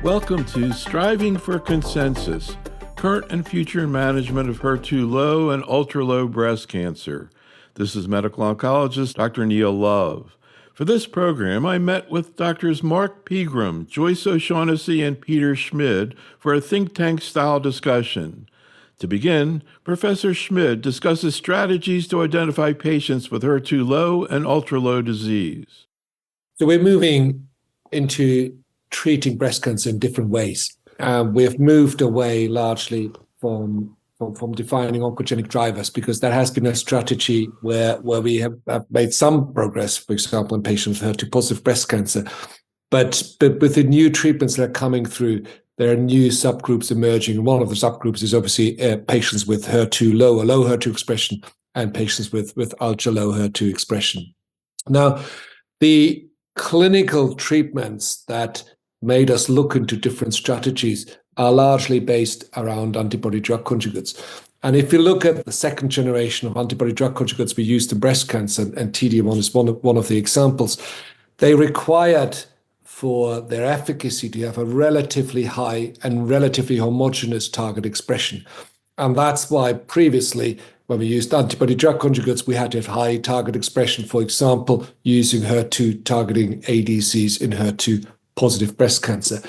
Welcome to Striving for Consensus, Current and Future Management of HER2-Low and Ultralow Breast Cancer. This is medical oncologist Dr. Neil Love. For this program, I met with Drs. Mark Pegram, Joyce O'Shaughnessy, and Peter Schmid for a think tank-style discussion. To begin, Professor Schmid discusses strategies to identify patients with HER2-low and ultra-low disease. So we're moving into treating breast cancer in different ways. We have moved away largely from defining oncogenic drivers, because that has been a strategy where we have made some progress, for example, in patients with HER2-positive breast cancer. But with the new treatments that are coming through, there are new subgroups emerging. One of the subgroups is obviously patients with HER2-low or low HER2 expression and patients with ultra-low HER2 expression. Now, the clinical treatments that made us look into different strategies are largely based around antibody-drug conjugates. And if you look at the second generation of antibody-drug conjugates we used in breast cancer, and T-DM1 is one of the examples, they required for their efficacy to have a relatively high and relatively homogeneous target expression. And that's why previously, when we used antibody-drug conjugates, we had to have high target expression, for example, using HER2 targeting ADCs in HER2-positive breast cancer.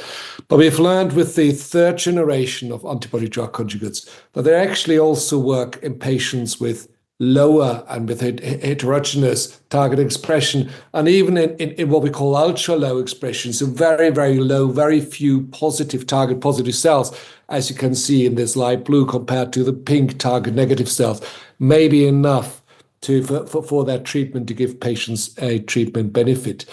But we've learned with the third generation of antibody-drug conjugates that they actually also work in patients with lower and with heterogeneous target expression, and even in what we call ultra-low expression, so very, very low, very few target positive cells, as you can see in this light blue compared to the pink target negative cells, may be enough for that treatment to give patients a treatment benefit.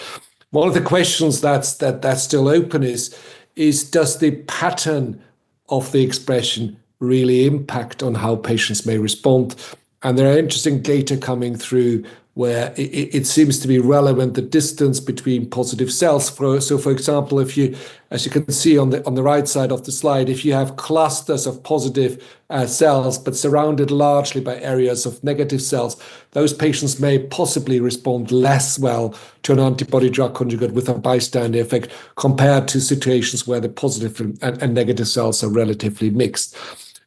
One of the questions that's still open is does the pattern of the expression really impact on how patients may respond? And there are interesting data coming through where it seems to be relevant, the distance between positive cells. So, for example, if you, as you can see on the right side of the slide, if you have clusters of positive cells, but surrounded largely by areas of negative cells, those patients may possibly respond less well to an antibody-drug conjugate with a bystander effect compared to situations where the positive and negative cells are relatively mixed.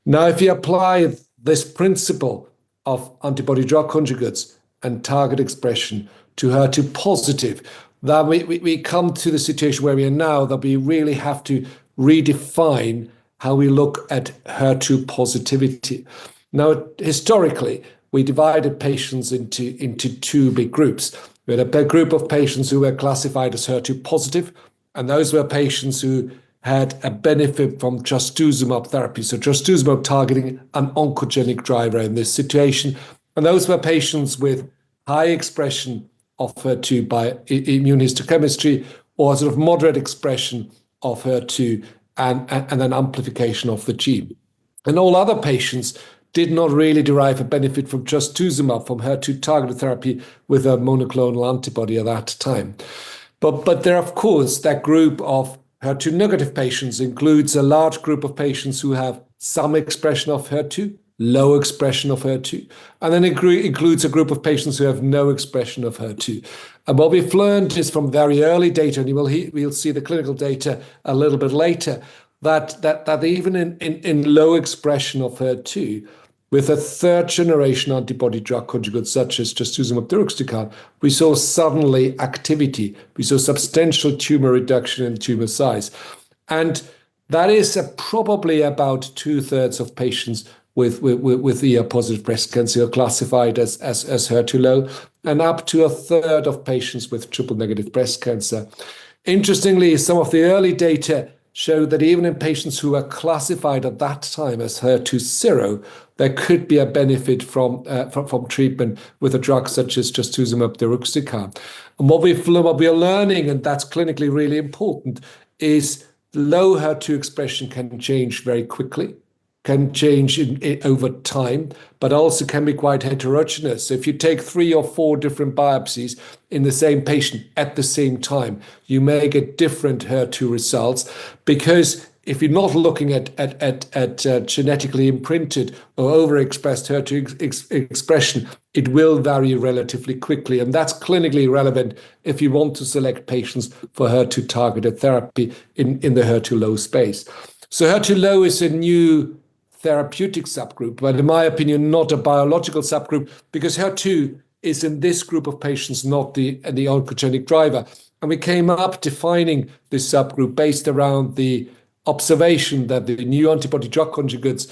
Now, if you apply this principle of antibody-drug conjugates and target expression to HER2 positive, that we come to the situation where we are now, that we really have to redefine how we look at HER2 positivity. Now, historically, we divided patients into two big groups. We had a group of patients who were classified as HER2 positive, and those were patients who had a benefit from trastuzumab therapy. So trastuzumab targeting an oncogenic driver in this situation. And those were patients with high expression of HER2 by immunohistochemistry, or sort of moderate expression of HER2 and an amplification of the gene. And all other patients did not really derive a benefit from trastuzumab, from HER2 targeted therapy with a monoclonal antibody at that time. But there, of course, that group of HER2 negative patients includes a large group of patients who have some expression of HER2, low expression of HER2, and then it includes a group of patients who have no expression of HER2. And what we've learned is from very early data, and we'll see the clinical data a little bit later, that even in low expression of HER2, with a third generation antibody-drug conjugate such as trastuzumab deruxtecan, we saw suddenly activity. We saw substantial tumor reduction in tumor size. And that is probably about 2/3 of patients with ER-positive breast cancer are classified as HER2-low, and up to 1/3 of patients with triple-negative breast cancer. Interestingly, some of the early data showed that even in patients who were classified at that time as HER2-0, there could be a benefit from treatment with a drug such as trastuzumab deruxtecan. And what we are learning, and that's clinically really important, is low HER2 expression can change very quickly, can change over time, but also can be quite heterogeneous. So if you take 3 or 4 different biopsies in the same patient at the same time, you may get different HER2 results, because if you're not looking at genetically imprinted or overexpressed HER2 expression, it will vary relatively quickly. And that's clinically relevant if you want to select patients for HER2-targeted therapy in the HER2-low space. So HER2-low is a new therapeutic subgroup, but in my opinion, not a biological subgroup, because HER2 is in this group of patients not the oncogenic driver. And we came up defining this subgroup based around the observation that the new antibody drug conjugates,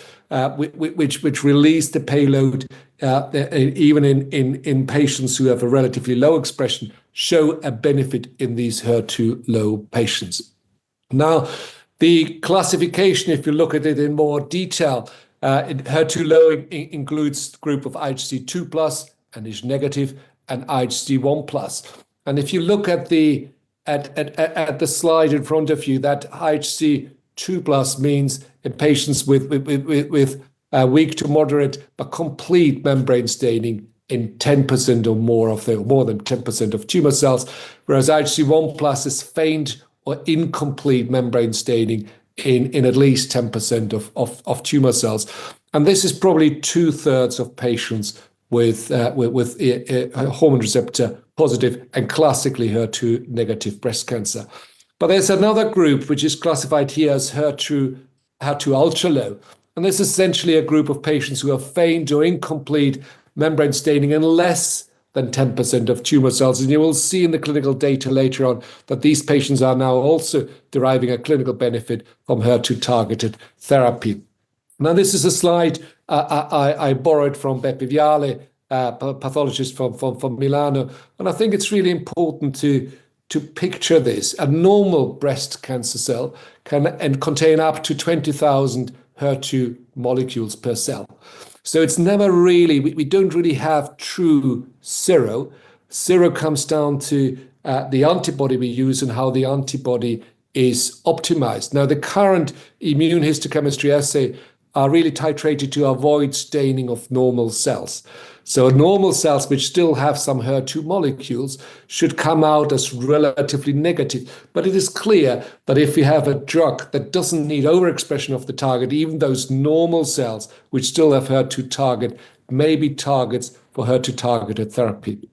which release the payload even in patients who have a relatively low expression, show a benefit in these HER2-low patients. Now, the classification, if you look at it in more detail, HER2-low includes the group of IHC 2+ and is negative, and IHC 1+. And if you look at the slide in front of you, that IHC 2+ means in patients with weak to moderate but complete membrane staining in 10% or more than 10% of tumor cells, whereas IHC 1+ is faint or incomplete membrane staining in at least 10% of tumor cells. And this is probably 2/3 of patients with hormone receptor positive and classically HER2 negative breast cancer. But there's another group which is classified here as HER2-Ultralow. And this is essentially a group of patients who have faint or incomplete membrane staining in less than 10% of tumor cells. And you will see in the clinical data later on that these patients are now also deriving a clinical benefit from HER2-targeted therapy. Now, this is a slide I borrowed from Beppe Viale, pathologist from Milano. And I think it's really important to picture this. A normal breast cancer cell can contain up to 20,000 HER2 molecules per cell. So it's never really, we don't really have true zero. Zero comes down to the antibody we use and how the antibody is optimized. Now, the current immune histochemistry assay are really titrated to avoid staining of normal cells. So normal cells, which still have some HER2 molecules, should come out as relatively negative. But it is clear that if you have a drug that doesn't need overexpression of the target, even those normal cells, which still have HER2 target, may be targets for HER2-targeted therapy.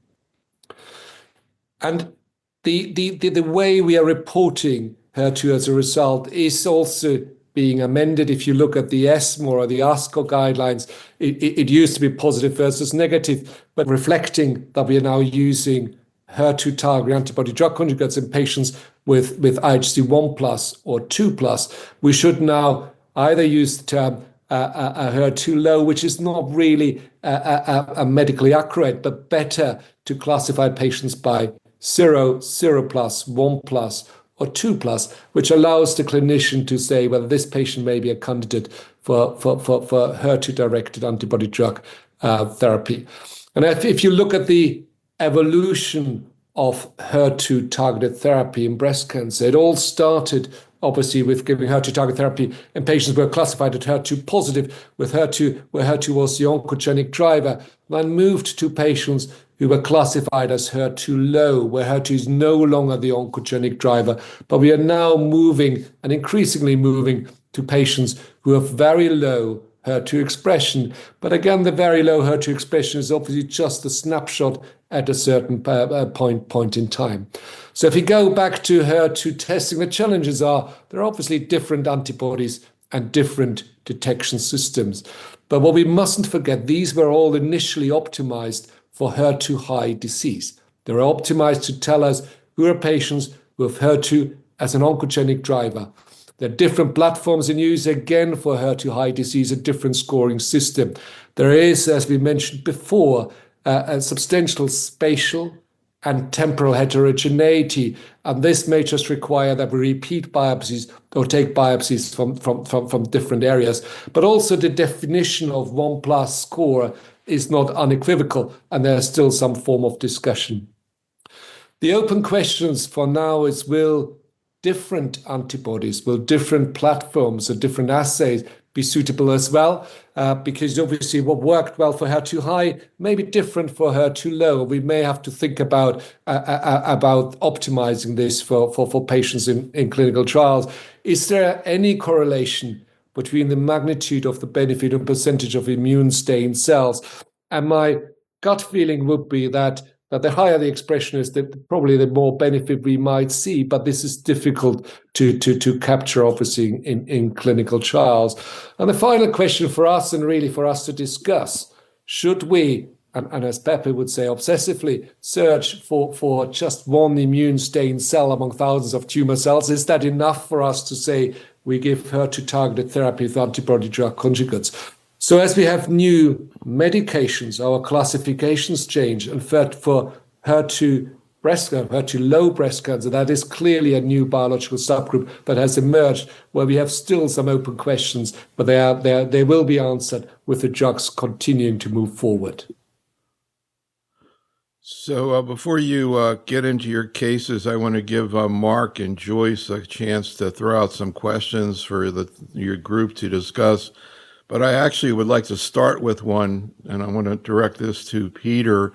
And the way we are reporting HER2 as a result is also being amended. If you look at the ESMO or the ASCO guidelines, it used to be positive versus negative, but reflecting that we are now using HER2 target antibody drug conjugates in patients with IHC 1+ or 2+, we should now either use the term a HER2-low, which is not really a medically accurate, but better to classify patients by 0, 0+, 1+, or 2+, which allows the clinician to say whether this patient may be a candidate for HER2-directed antibody drug therapy. And if you look at the evolution of HER2-targeted therapy in breast cancer, it all started obviously with giving HER2-targeted therapy in patients who were classified as HER2 positive, where HER2 was the oncogenic driver, then moved to patients who were classified as HER2-low, where HER2 is no longer the oncogenic driver. But we are now moving and increasingly moving to patients who have very low HER2 expression. But again, the very low HER2 expression is obviously just a snapshot at a certain point in time. So if you go back to HER2 testing, the challenges are there are obviously different antibodies and different detection systems. But what we mustn't forget, these were all initially optimized for HER2 high disease. They're optimized to tell us who are patients who have HER2 as an oncogenic driver. There are different platforms in use, again, for HER2 high disease, a different scoring system. There is, as we mentioned before, a substantial spatial and temporal heterogeneity, and this may just require that we repeat biopsies or take biopsies from different areas. But also the definition of 1+ score is not unequivocal, and there's still some form of discussion. The open questions for now is, will different antibodies, will different platforms or different assays be suitable as well, because obviously what worked well for HER2 high may be different for HER2 low. We may have to think about optimizing this for patients in clinical trials. Is there any correlation between the magnitude of the benefit and percentage of immune stained cells? And my gut feeling would be that the higher the expression is, probably the more benefit we might see, but this is difficult to capture, obviously, in clinical trials. And the final question for us, and really for us to discuss, should we, and as Pepe would say, obsessively search for just one immune-stained cell among thousands of tumor cells? Is that enough for us to say we give HER2-targeted therapy with antibody-drug conjugates? So as we have new medications, our classifications change, and for HER2 breast cancer, HER2-low breast cancer, that is clearly a new biological subgroup that has emerged, where we have still some open questions, but they will be answered with the drugs continuing to move forward. So before you get into your cases, I want to give Mark and Joyce a chance to throw out some questions for your group to discuss. But I actually would like to start with one, and I want to direct this to Peter,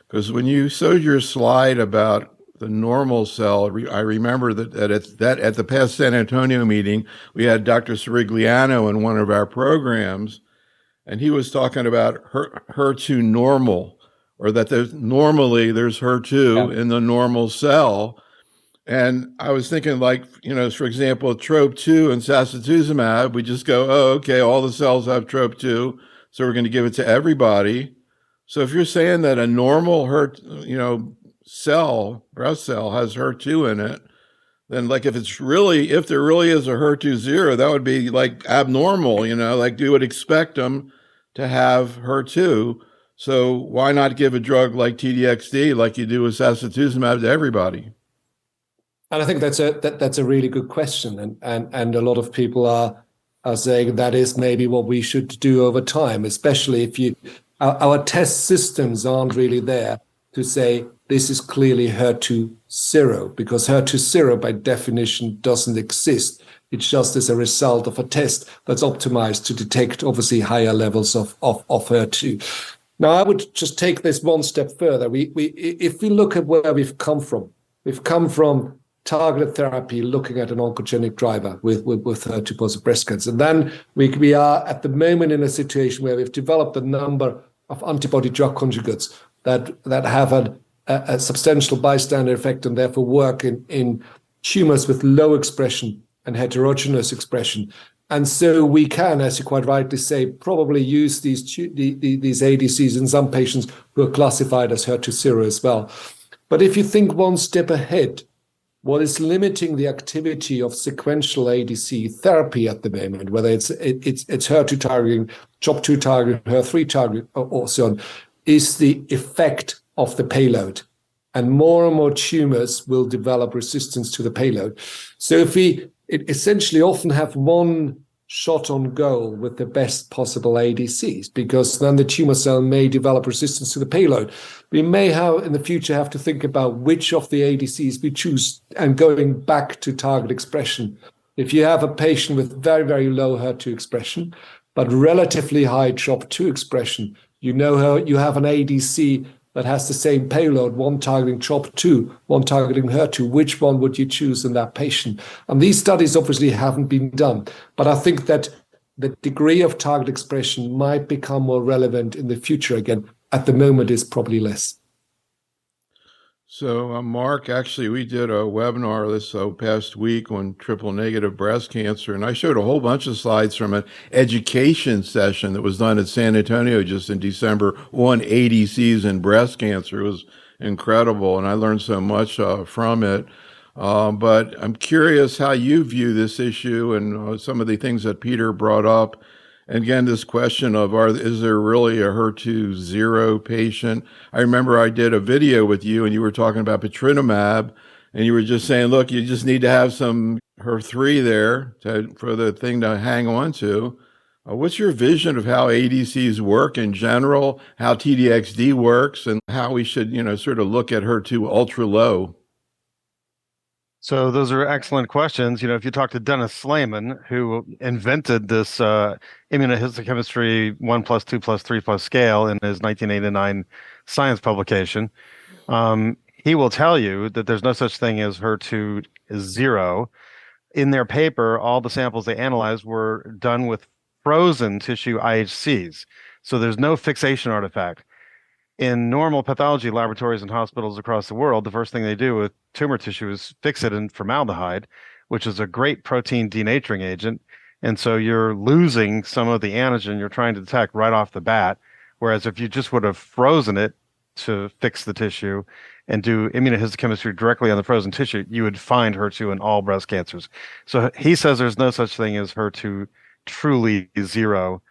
because when you showed your slide about the normal cell, I remember that at the past San Antonio meeting, we had Dr. Sirigliano in one of our programs, and he was talking about HER2 normal, or that normally there's HER2 in the normal cell. And I was thinking, like, for example, TROP2 and sacituzumab, we just go, oh, okay, all the cells have TROP2, so we're going to give it to everybody. So if you're saying that a normal cell, breast cell, has HER2 in it, then like if there really is a HER2 zero, that would be like abnormal, like you would expect them to have HER2. So why not give a drug like T-DXd, like you do with sacituzumab, to everybody? And I think that's a really good question, and a lot of people are saying that is maybe what we should do over time, especially if our test systems aren't really there to say this is clearly HER2 zero, because HER2 zero by definition doesn't exist. It's just as a result of a test that's optimized to detect obviously higher levels of HER2. Now, I would just take this one step further. If we look at where we've come from targeted therapy, looking at an oncogenic driver with HER2 positive breast cancer. And then we are at the moment in a situation where we've developed a number of antibody drug conjugates that have a substantial bystander effect and therefore work in tumors with low expression and heterogeneous expression. And so we can, as you quite rightly say, probably use these ADCs in some patients who are classified as HER2 zero as well. But if you think one step ahead, what is limiting the activity of sequential ADC therapy at the moment, whether it's HER2 targeting, CHOP2 targeting, HER3 targeting, or so on, is the effect of the payload. And more tumors will develop resistance to the payload. So if we essentially often have one shot on goal with the best possible ADCs, because then the tumor cell may develop resistance to the payload. We may have in the future have to think about which of the ADCs we choose, and going back to target expression. If you have a patient with very, very low HER2 expression, but relatively high CHOP2 expression, you have an ADC that has the same payload, one targeting CHOP2, one targeting HER2, which one would you choose in that patient? And these studies obviously haven't been done, but I think that the degree of target expression might become more relevant in the future again. At the moment, is probably less. So, Mark, actually, we did a webinar this past week on triple-negative breast cancer, and I showed a whole bunch of slides from an education session that was done at San Antonio just in December on ADCs and breast cancer. It was incredible, and I learned so much from it. But I'm curious how you view this issue and some of the things that Peter brought up. And again, this question of, is there really a HER2 zero patient? I remember I did a video with you and you were talking about patritumab, and you were just saying, look, you just need to have some HER3 there for the thing to hang on to. What's your vision of how ADCs work in general, how T-DXd works, and how we should, sort of look at HER2 ultra low? So those are excellent questions. If you talk to Dennis Slayman, who invented this immunohistochemistry 1 plus 2 plus 3 plus scale in his 1989 Science publication, he will tell you that there's no such thing as HER2 is zero. In their paper, all the samples they analyzed were done with frozen tissue IHCs. So there's no fixation artifact. In normal pathology laboratories and hospitals across the world, the first thing they do with tumor tissue is fix it in formaldehyde, which is a great protein denaturing agent. And so you're losing some of the antigen you're trying to detect right off the bat. Whereas if you just would have frozen it to fix the tissue and do immunohistochemistry directly on the frozen tissue, you would find HER2 in all breast cancers. So he says there's no such thing as HER2 truly zero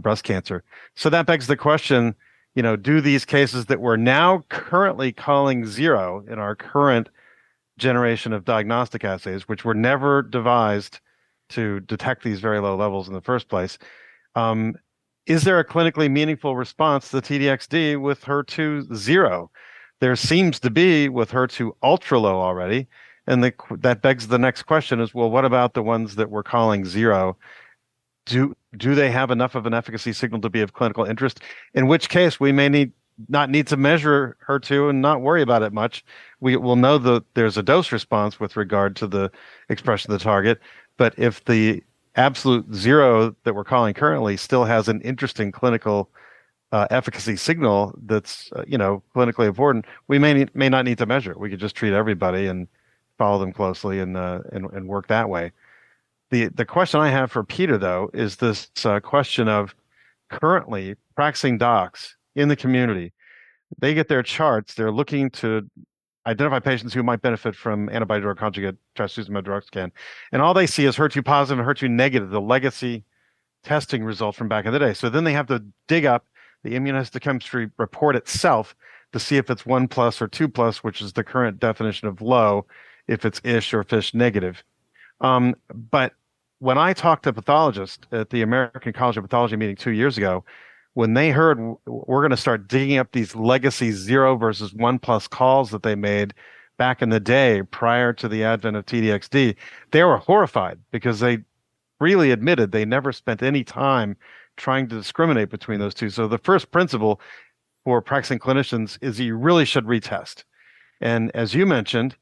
breast cancer. So that begs the question, do these cases that we're now currently calling zero in our current generation of diagnostic assays, which were never devised to detect these very low levels in the first place, is there a clinically meaningful response to the T-DXd with HER2 zero? There seems to be with HER2 ultra-low already, and that begs the next question is, well, what about the ones that we're calling zero? Do they have enough of an efficacy signal to be of clinical interest? In which case, we may not need to measure HER2 and not worry about it much. We will know that there's a dose response with regard to the expression of the target. But if the absolute zero that we're calling currently still has an interesting clinical efficacy signal that's clinically important, we may not need to measure it. We could just treat everybody and follow them closely and work that way. The question I have for Peter, though, is this question of currently practicing docs in the community. They get their charts. They're looking to identify patients who might benefit from antibody-drug conjugate trastuzumab deruxtecan, and all they see is HER2 positive and HER2 negative, the legacy testing result from back in the day. So then they have to dig up the immunohistochemistry report itself to see if it's 1 plus or 2 plus, which is the current definition of low, if it's ISH or FISH negative. But when I talked to pathologists at the American College of Pathology meeting 2 years ago, when they heard we're going to start digging up these legacy 0 versus 1 plus calls that they made back in the day prior to the advent of T-DXd, they were horrified because they freely admitted they never spent any time trying to discriminate between those two. So the first principle for practicing clinicians is you really should retest. And as you mentioned,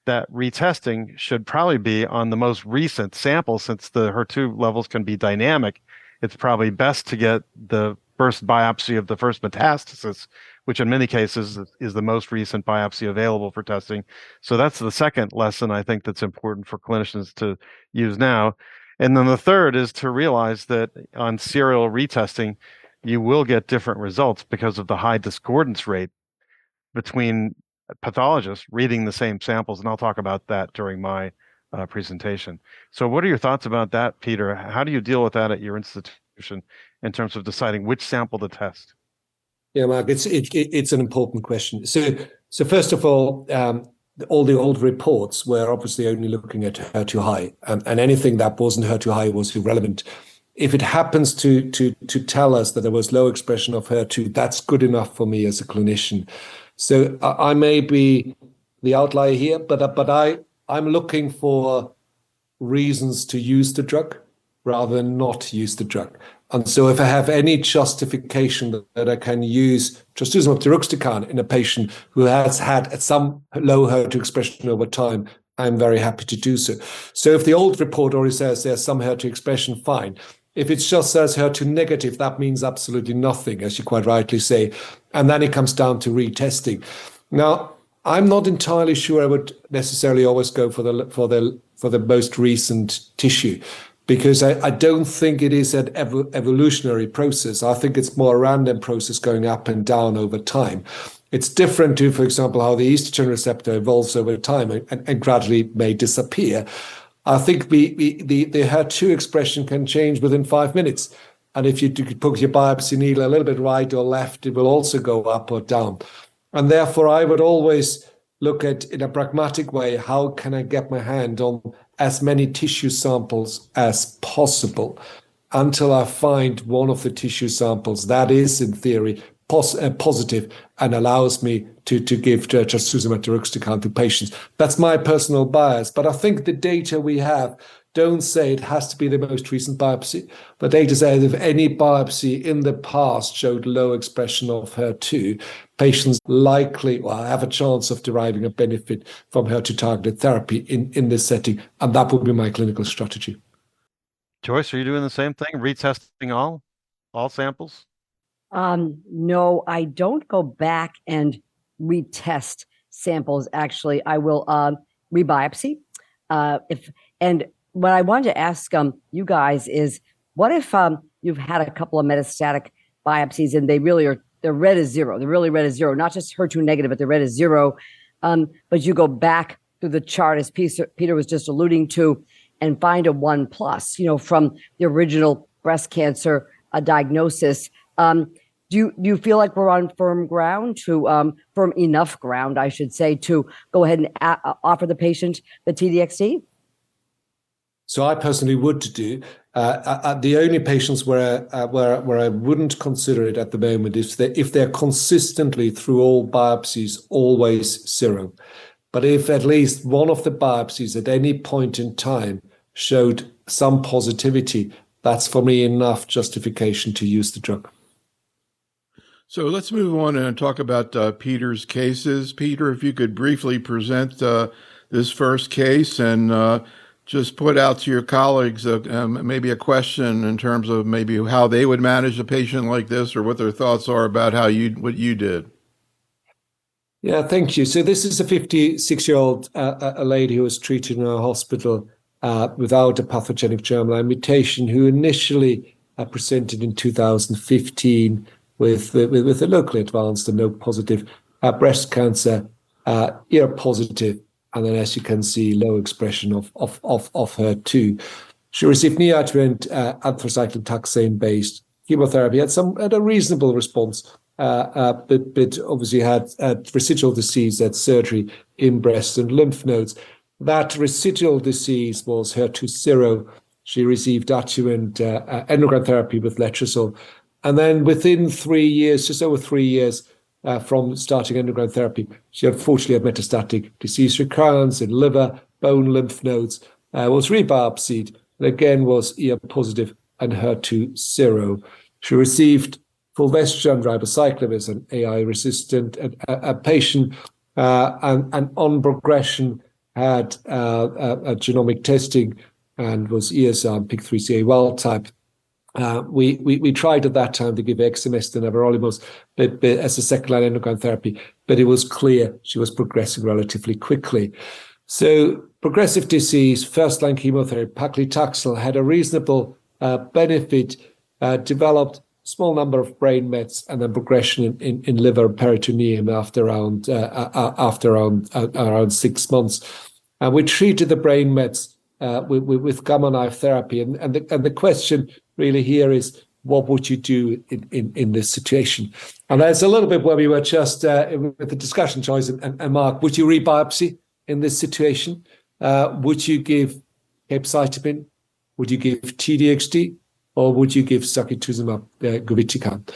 that retesting should probably be on the most recent sample. Since the HER2 levels can be dynamic, it's probably best to get the first biopsy of the first metastasis, which in many cases is the most recent biopsy available for testing. So that's the second lesson I think that's important for clinicians to use now. And then the third is to realize that on serial retesting, you will get different results because of the high discordance rate between pathologists reading the same samples, and I'll talk about that during my presentation. So what are your thoughts about that, Peter? How do you deal with that at your institution in terms of deciding which sample to test? Yeah, Mark, it's an important question. So first of all the old reports were obviously only looking at HER2 high, and anything that wasn't HER2 high was irrelevant. If it happens to tell us that there was low expression of HER2, that's good enough for me as a clinician. So I may be the outlier here, but I'm looking for reasons to use the drug rather than not use the drug. And so if I have any justification that I can use trastuzumab deruxtecan in a patient who has had some low HER2 expression over time, I'm very happy to do so. So if the old report already says there's some HER2 expression, fine. If it just says HER2 negative, that means absolutely nothing, as you quite rightly say. And then it comes down to retesting. Now, I'm not entirely sure I would necessarily always go for the most recent tissue, because I don't think it is an evolutionary process. I think it's more a random process going up and down over time. It's different to, for example, how the estrogen receptor evolves over time and gradually may disappear. I think the HER2 expression can change within 5 minutes. And if you poke your biopsy needle a little bit right or left, it will also go up or down. And therefore, I would always look at, in a pragmatic way, how can I get my hand on as many tissue samples as possible until I find one of the tissue samples that is, in theory, positive and allows me to give trastuzumab deruxtecan to patients. That's my personal bias, but I think the data we have don't say it has to be the most recent biopsy. The data says if any biopsy in the past showed low expression of HER2, patients likely have a chance of deriving a benefit from HER2-targeted therapy in this setting, and that would be my clinical strategy. Joyce, are you doing the same thing? Retesting all samples? No, I don't go back and retest samples. Actually, I will rebiopsy. And what I wanted to ask you guys is, what if you've had a couple of metastatic biopsies and they're red as zero. They're really red as zero, not just HER2 negative, but they're red as zero. But you go back through the chart, as Peter was just alluding to, and find a 1+, from the original breast cancer diagnosis. Do you feel like we're on firm ground firm enough ground, I should say, to go ahead and offer the patient the T-DXd? So I personally would do. The only patients where I wouldn't consider it at the moment is if they're consistently through all biopsies always zero. But if at least one of the biopsies at any point in time showed some positivity, that's for me enough justification to use the drug. So let's move on and talk about Peter's cases. Peter, if you could briefly present this first case and just put out to your colleagues maybe a question in terms of maybe how they would manage a patient like this, or what their thoughts are about what you did. Yeah, thank you. So this is a 56-year-old a lady who was treated in our hospital without a pathogenic germline mutation, who initially presented in 2015 with a locally advanced and node-positive breast cancer, ER-positive, and then, as you can see, low expression of HER2. She received neoadjuvant anthracycline taxane-based chemotherapy, had a reasonable response, but obviously had residual disease, had surgery in breast and lymph nodes. That residual disease was HER2 zero. She received adjuvant endocrine therapy with letrozole. And then within 3 years, just over 3 years from starting endocrine therapy, she unfortunately had metastatic disease recurrence in liver, bone, lymph nodes, was rebiopsied, and again was ER positive and HER2 zero. She received fulvestrant ribociclib as an AI-resistant patient, and on progression had a genomic testing and was ESR and PIK3CA wild type. We tried at that time to give exemestane everolimus as a second-line endocrine therapy, but it was clear she was progressing relatively quickly. So progressive disease, first-line chemotherapy, paclitaxel had a reasonable benefit, developed small number of brain mets, and then progression in liver peritoneum after around 6 months. And we treated the brain mets with gamma knife therapy, and the question really here is, what would you do in this situation? And that's a little bit where we were just with the discussion, Joyce and Mark. Would you rebiopsy in this situation? Would you give capecitabine? Would you give T-DXd? Or would you give sacituzumab govitecan?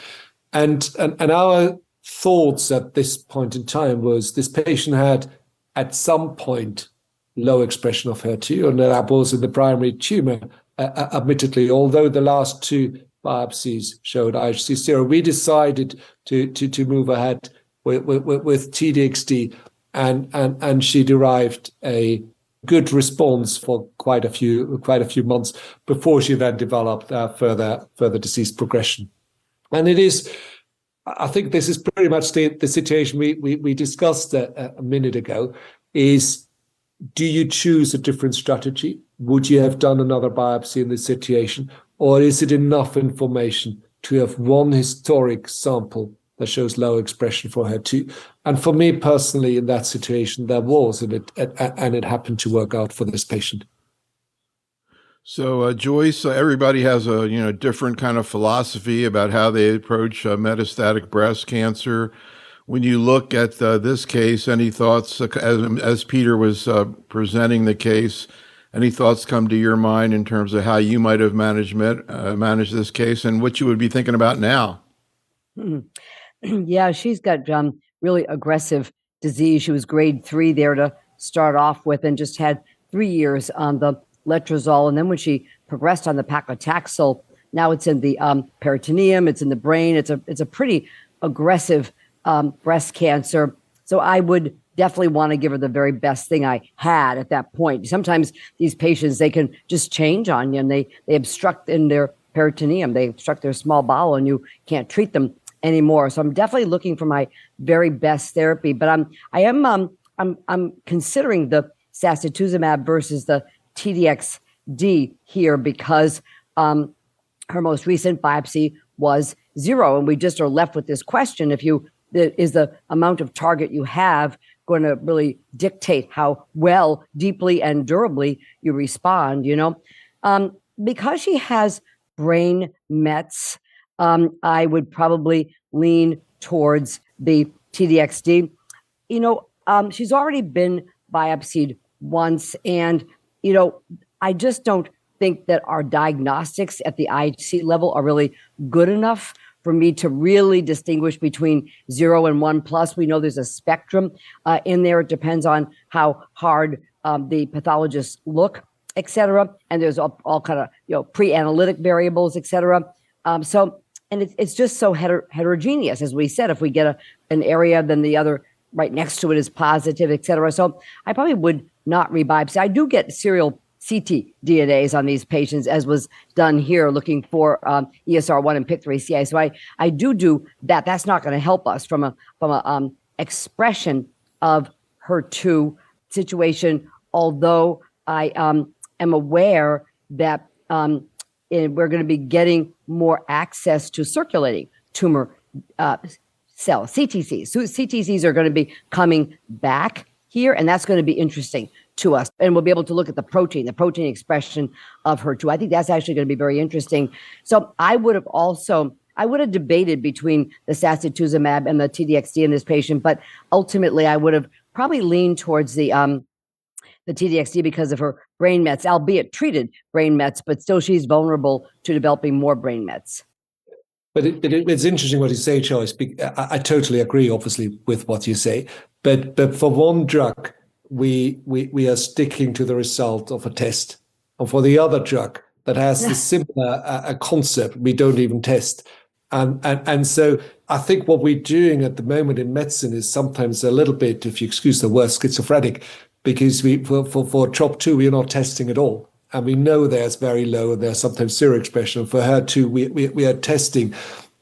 And our thoughts at this point in time was this patient had at some point low expression of HER2, and that was in the primary tumor. Admittedly, although the last 2 biopsies showed IHC 0, we decided to move ahead with T-DXd, and she derived a good response for quite a few months before she then developed further disease progression. And it is, I think this is pretty much the situation we discussed a minute ago, is, do you choose a different strategy? Would you have done another biopsy in this situation? Or is it enough information to have one historic sample that shows low expression for HER2? And for me personally, in that situation, there was, and it happened to work out for this patient. So, Joyce, everybody has a different kind of philosophy about how they approach metastatic breast cancer. When you look at this case, any thoughts, as Peter was presenting the case, any thoughts come to your mind in terms of how you might have managed this case and what you would be thinking about now? Yeah, she's got really aggressive disease. She was grade 3 there to start off with, and just had 3 years on the letrozole. And then when she progressed on the paclitaxel, now it's in the peritoneum, it's in the brain. It's a pretty aggressive breast cancer. So I would definitely want to give her the very best thing I had at that point. Sometimes these patients, they can just change on you, and they obstruct in their peritoneum, they obstruct their small bowel, and you can't treat them anymore. So I'm definitely looking for my very best therapy. But I'm considering the sacituzumab versus the T-DXd here, because her most recent biopsy was 0, and we just are left with this question: is the amount of target you have going to really dictate how well, deeply, and durably you respond? Because she has brain mets, I would probably lean towards the T-DXd. She's already been biopsied once, and I just don't think that our diagnostics at the IHC level are really good enough for me to really distinguish between 0 and 1+. We know there's a spectrum in there. It depends on how hard the pathologists look, et cetera. And there's all kind of pre-analytic variables, et cetera. And it's just so heterogeneous. As we said, if we get an area, then the other right next to it is positive, et cetera. So I probably would not rebiopsy. I do get serial CT DNAs on these patients, as was done here, looking for ESR1 and PIK3CA. So I do that. That's not going to help us from a expression of HER2 situation, although I am aware that we're going to be getting more access to circulating tumor cells, CTCs. So CTCs are going to be coming back here, and that's going to be interesting to us. And we'll be able to look at the protein expression of HER2. I think that's actually going to be very interesting. So I would have debated between the sacituzumab and the T-DXd in this patient, but ultimately I would have probably leaned towards the T-DXd because of her brain mets, albeit treated brain mets, but still she's vulnerable to developing more brain mets. But it's interesting what you say, Joyce. I totally agree, obviously, with what you say. But for one drug, we are sticking to the result of a test. And for the other drug that has the similar concept, we don't even test. And so I think what we're doing at the moment in medicine is sometimes a little bit, if you excuse the word, schizophrenic, because for TROP2, we are not testing at all. And we know there's very low, and there's sometimes zero expression. For HER2, we are testing.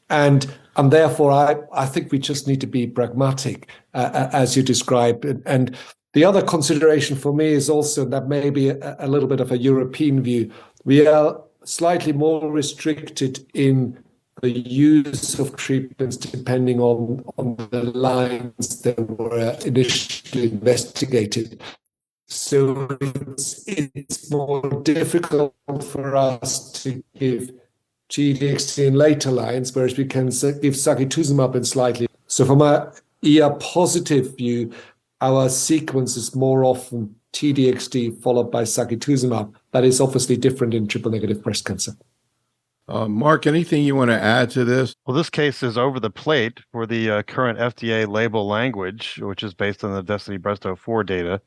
And therefore, I think we just need to be pragmatic, as you described. And the other consideration for me is also that maybe a little bit of a European view. We are slightly more restricted in the use of treatments depending on the lines that were initially investigated. So it's more difficult for us to give T-DXd in later lines, whereas we can give sacituzumab in slightly. So from a ER positive view, our sequence is more often T-DXd followed by sacituzumab. That is obviously different in triple negative breast cancer. Mark, anything you want to add to this? Well, this case is over the plate for the current FDA label language, which is based on the Destiny Breast 04 data,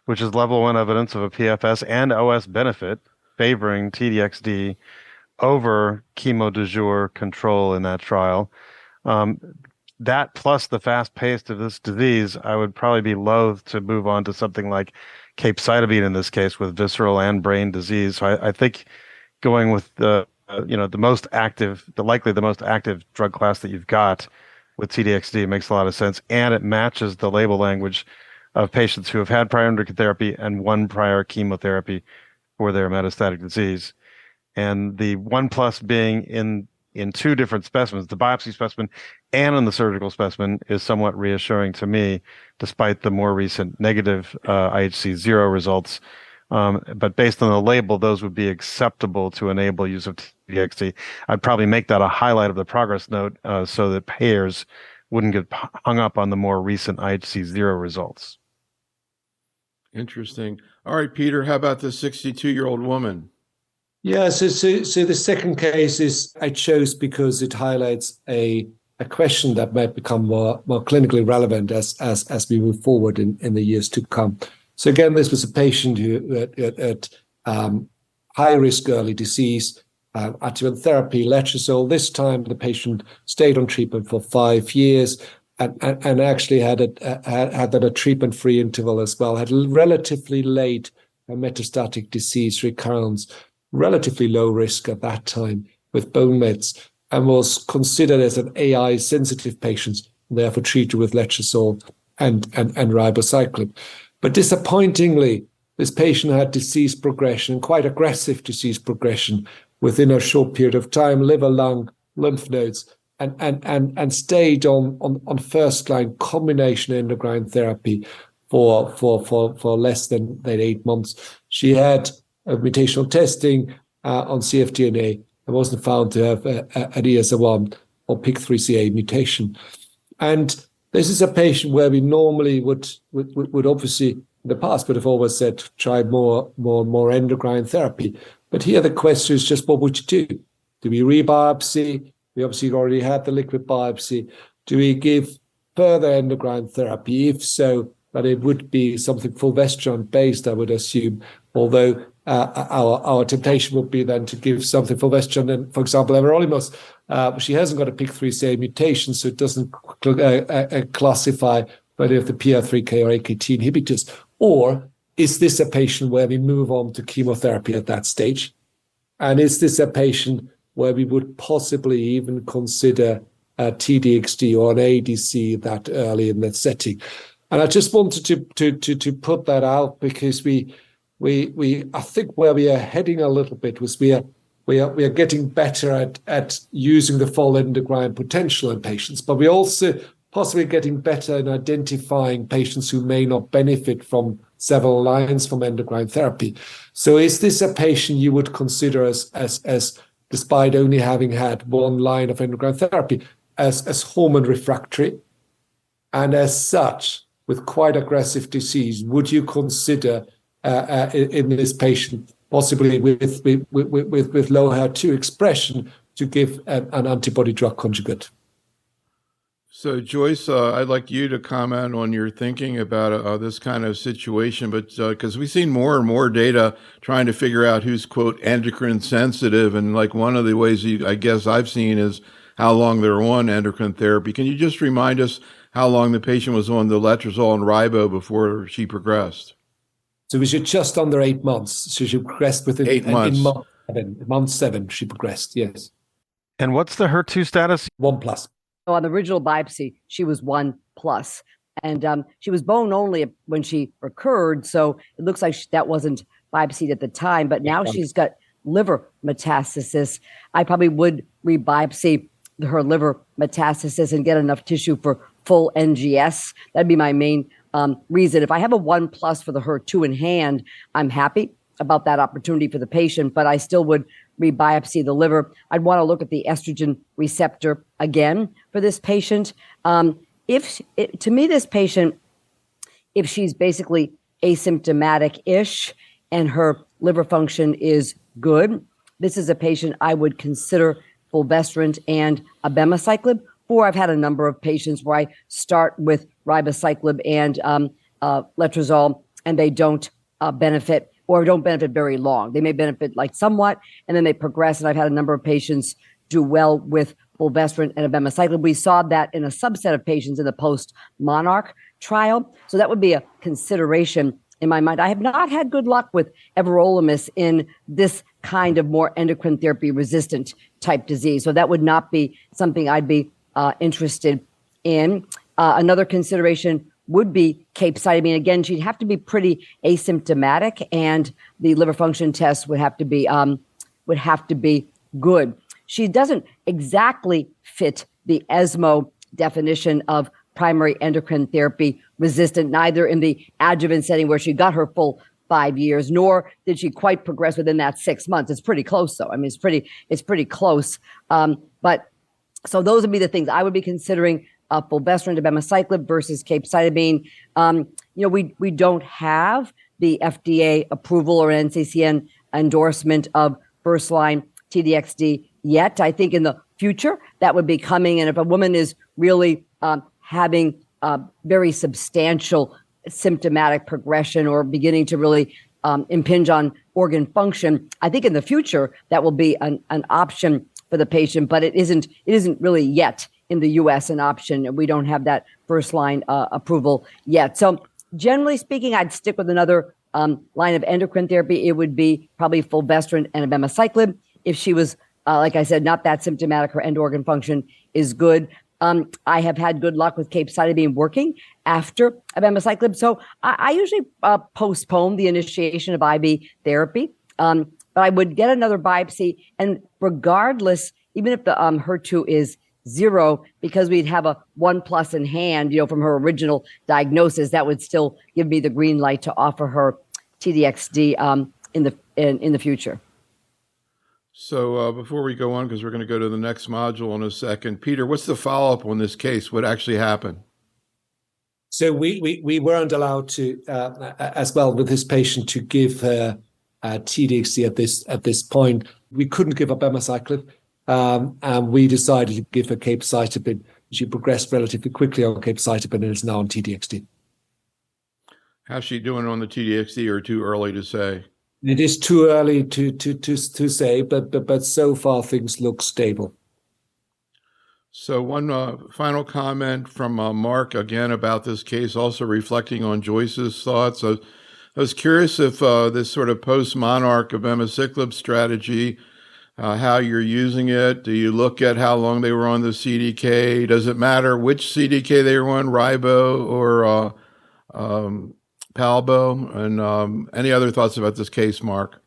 which is level 1 evidence of a PFS and OS benefit favoring T-DXd over chemo du jour control in that trial. That plus the fast pace of this disease, I would probably be loath to move on to something like capecitabine in this case with visceral and brain disease. So I think going with the most active drug class that you've got with T-DXd makes a lot of sense, and it matches the label language of patients who have had prior endocrine therapy and 1 prior chemotherapy for their metastatic disease. And the 1+ being in 2 different specimens, the biopsy specimen and in the surgical specimen, is somewhat reassuring to me, despite the more recent negative IHC 0 results. But based on the label, those would be acceptable to enable use of T-DXd. I'd probably make that a highlight of the progress note so that payers wouldn't get hung up on the more recent IHC 0 results. Interesting. All right, Peter, how about the 62-year-old woman? Yeah, so the second case I chose because it highlights a a question that might become more clinically relevant as we move forward in the years to come. So again, this was a patient who had high risk early disease, adjuvant therapy, letrozole. This time the patient stayed on treatment for 5 years and actually had a treatment-free interval as well, had relatively late metastatic disease recurrence, relatively low risk at that time with bone mets, and was considered as an AI-sensitive patient, and therefore treated with letrozole and ribociclib. But disappointingly, this patient had disease progression, quite aggressive disease progression within a short period of time, liver, lung, lymph nodes, and stayed on first-line combination endocrine therapy for less than 8 months. She had mutational testing on cfDNA and wasn't found to have an ESR1 or PIK3CA mutation. And this is a patient where we normally would obviously in the past would have always said try more endocrine therapy. But here the question is just what would you do? Do we rebiopsy? We obviously already had the liquid biopsy. Do we give further endocrine therapy? If so, that it would be something fulvestrant based, I would assume. Although our temptation would be then to give something fulvestrant and, for example, everolimus. She hasn't got a PIK3CA mutation, so it doesn't classify for any of the PI3K or AKT inhibitors. Or is this a patient where we move on to chemotherapy at that stage? And is this a patient where we would possibly even consider a T-DXd or an ADC that early in that setting? And I just wanted to put that out because we I think where we are heading a little bit was we are getting better at using the full endocrine potential in patients, but we also possibly getting better in identifying patients who may not benefit from several lines from endocrine therapy. So is this a patient you would consider as despite only having had one line of endocrine therapy, as hormone refractory? And as such, with quite aggressive disease, would you consider in this patient, possibly with low HER2 expression, to give an antibody drug conjugate? So, Joyce, I'd like you to comment on your thinking about this kind of situation, but because we've seen more and more data trying to figure out who's, quote, endocrine sensitive. And like one of the ways I guess I've seen is how long they're on endocrine therapy. Can you just remind us how long the patient was on the letrozole and ribo before she progressed? So we should just under 8 months. So she progressed within 8 months. In month 7, she progressed, yes. And what's the HER2 status? 1+. So on the original biopsy, she was 1+. And she was bone only when she recurred. So it looks like that wasn't biopsied at the time. But now she's got liver metastasis. I probably would rebiopsy her liver metastasis and get enough tissue for full NGS. That'd be my main reason. If I have a 1+ for the HER2 in hand, I'm happy about that opportunity for the patient, but I still would rebiopsy the liver. I'd want to look at the estrogen receptor again for this patient. To me, this patient, if she's basically asymptomatic-ish and her liver function is good, this is a patient I would consider fulvestrant and abemaciclib. Or I've had a number of patients where I start with ribociclib and letrozole, and they don't benefit or don't benefit very long. They may benefit like somewhat, and then they progress. And I've had a number of patients do well with fulvestrant and abemaciclib. We saw that in a subset of patients in the post-Monarch trial. So that would be a consideration in my mind. I have not had good luck with everolimus in this kind of more endocrine therapy resistant type disease. So that would not be something I'd be interested in. Another consideration would be capecitabine. Again, she'd have to be pretty asymptomatic, and the liver function test would have to be good. She doesn't exactly fit the ESMO definition of primary endocrine therapy resistant, neither in the adjuvant setting where she got her full 5 years, nor did she quite progress within that 6 months. It's pretty close, though. I mean, it's pretty close. But so those would be the things I would be considering: fulvestrant, abemaciclib versus capecitabine. We don't have the FDA approval or NCCN endorsement of first-line T-DXd yet. I think in the future that would be coming. And if a woman is really having very substantial symptomatic progression or beginning to really impinge on organ function, I think in the future that will be an option for the patient, but it isn't really yet in the US an option. We don't have that first line approval yet. So generally speaking, I'd stick with another line of endocrine therapy. It would be probably fulvestrant and abemaciclib. If she was, like I said, not that symptomatic, her end organ function is good. I have had good luck with capecitabine working after abemaciclib. So I usually postpone the initiation of IV therapy, but I would get another biopsy. And regardless, even if the HER2 is 0, because we'd have a 1+ in hand, from her original diagnosis, that would still give me the green light to offer her T-DXd in the future. So before we go on, because we're going to go to the next module in a second, Peter, what's the follow-up on this case? What actually happened? So we weren't allowed to, as well with this patient, to give her T-DXd at this point. We couldn't give abemaciclib, and we decided to give her capecitabine. She progressed relatively quickly on capecitabine and is now on T-DXd. How's she doing on the T-DXd, or too early to say? It is too early to say, but so far things look stable. So one final comment from Mark, again, about this case, also reflecting on Joyce's thoughts. I was curious if this sort of post-monarch abemaciclib strategy, how you're using it. Do you look at how long they were on the CDK? Does it matter which CDK they were on, ribo or palbo? And any other thoughts about this case, Mark?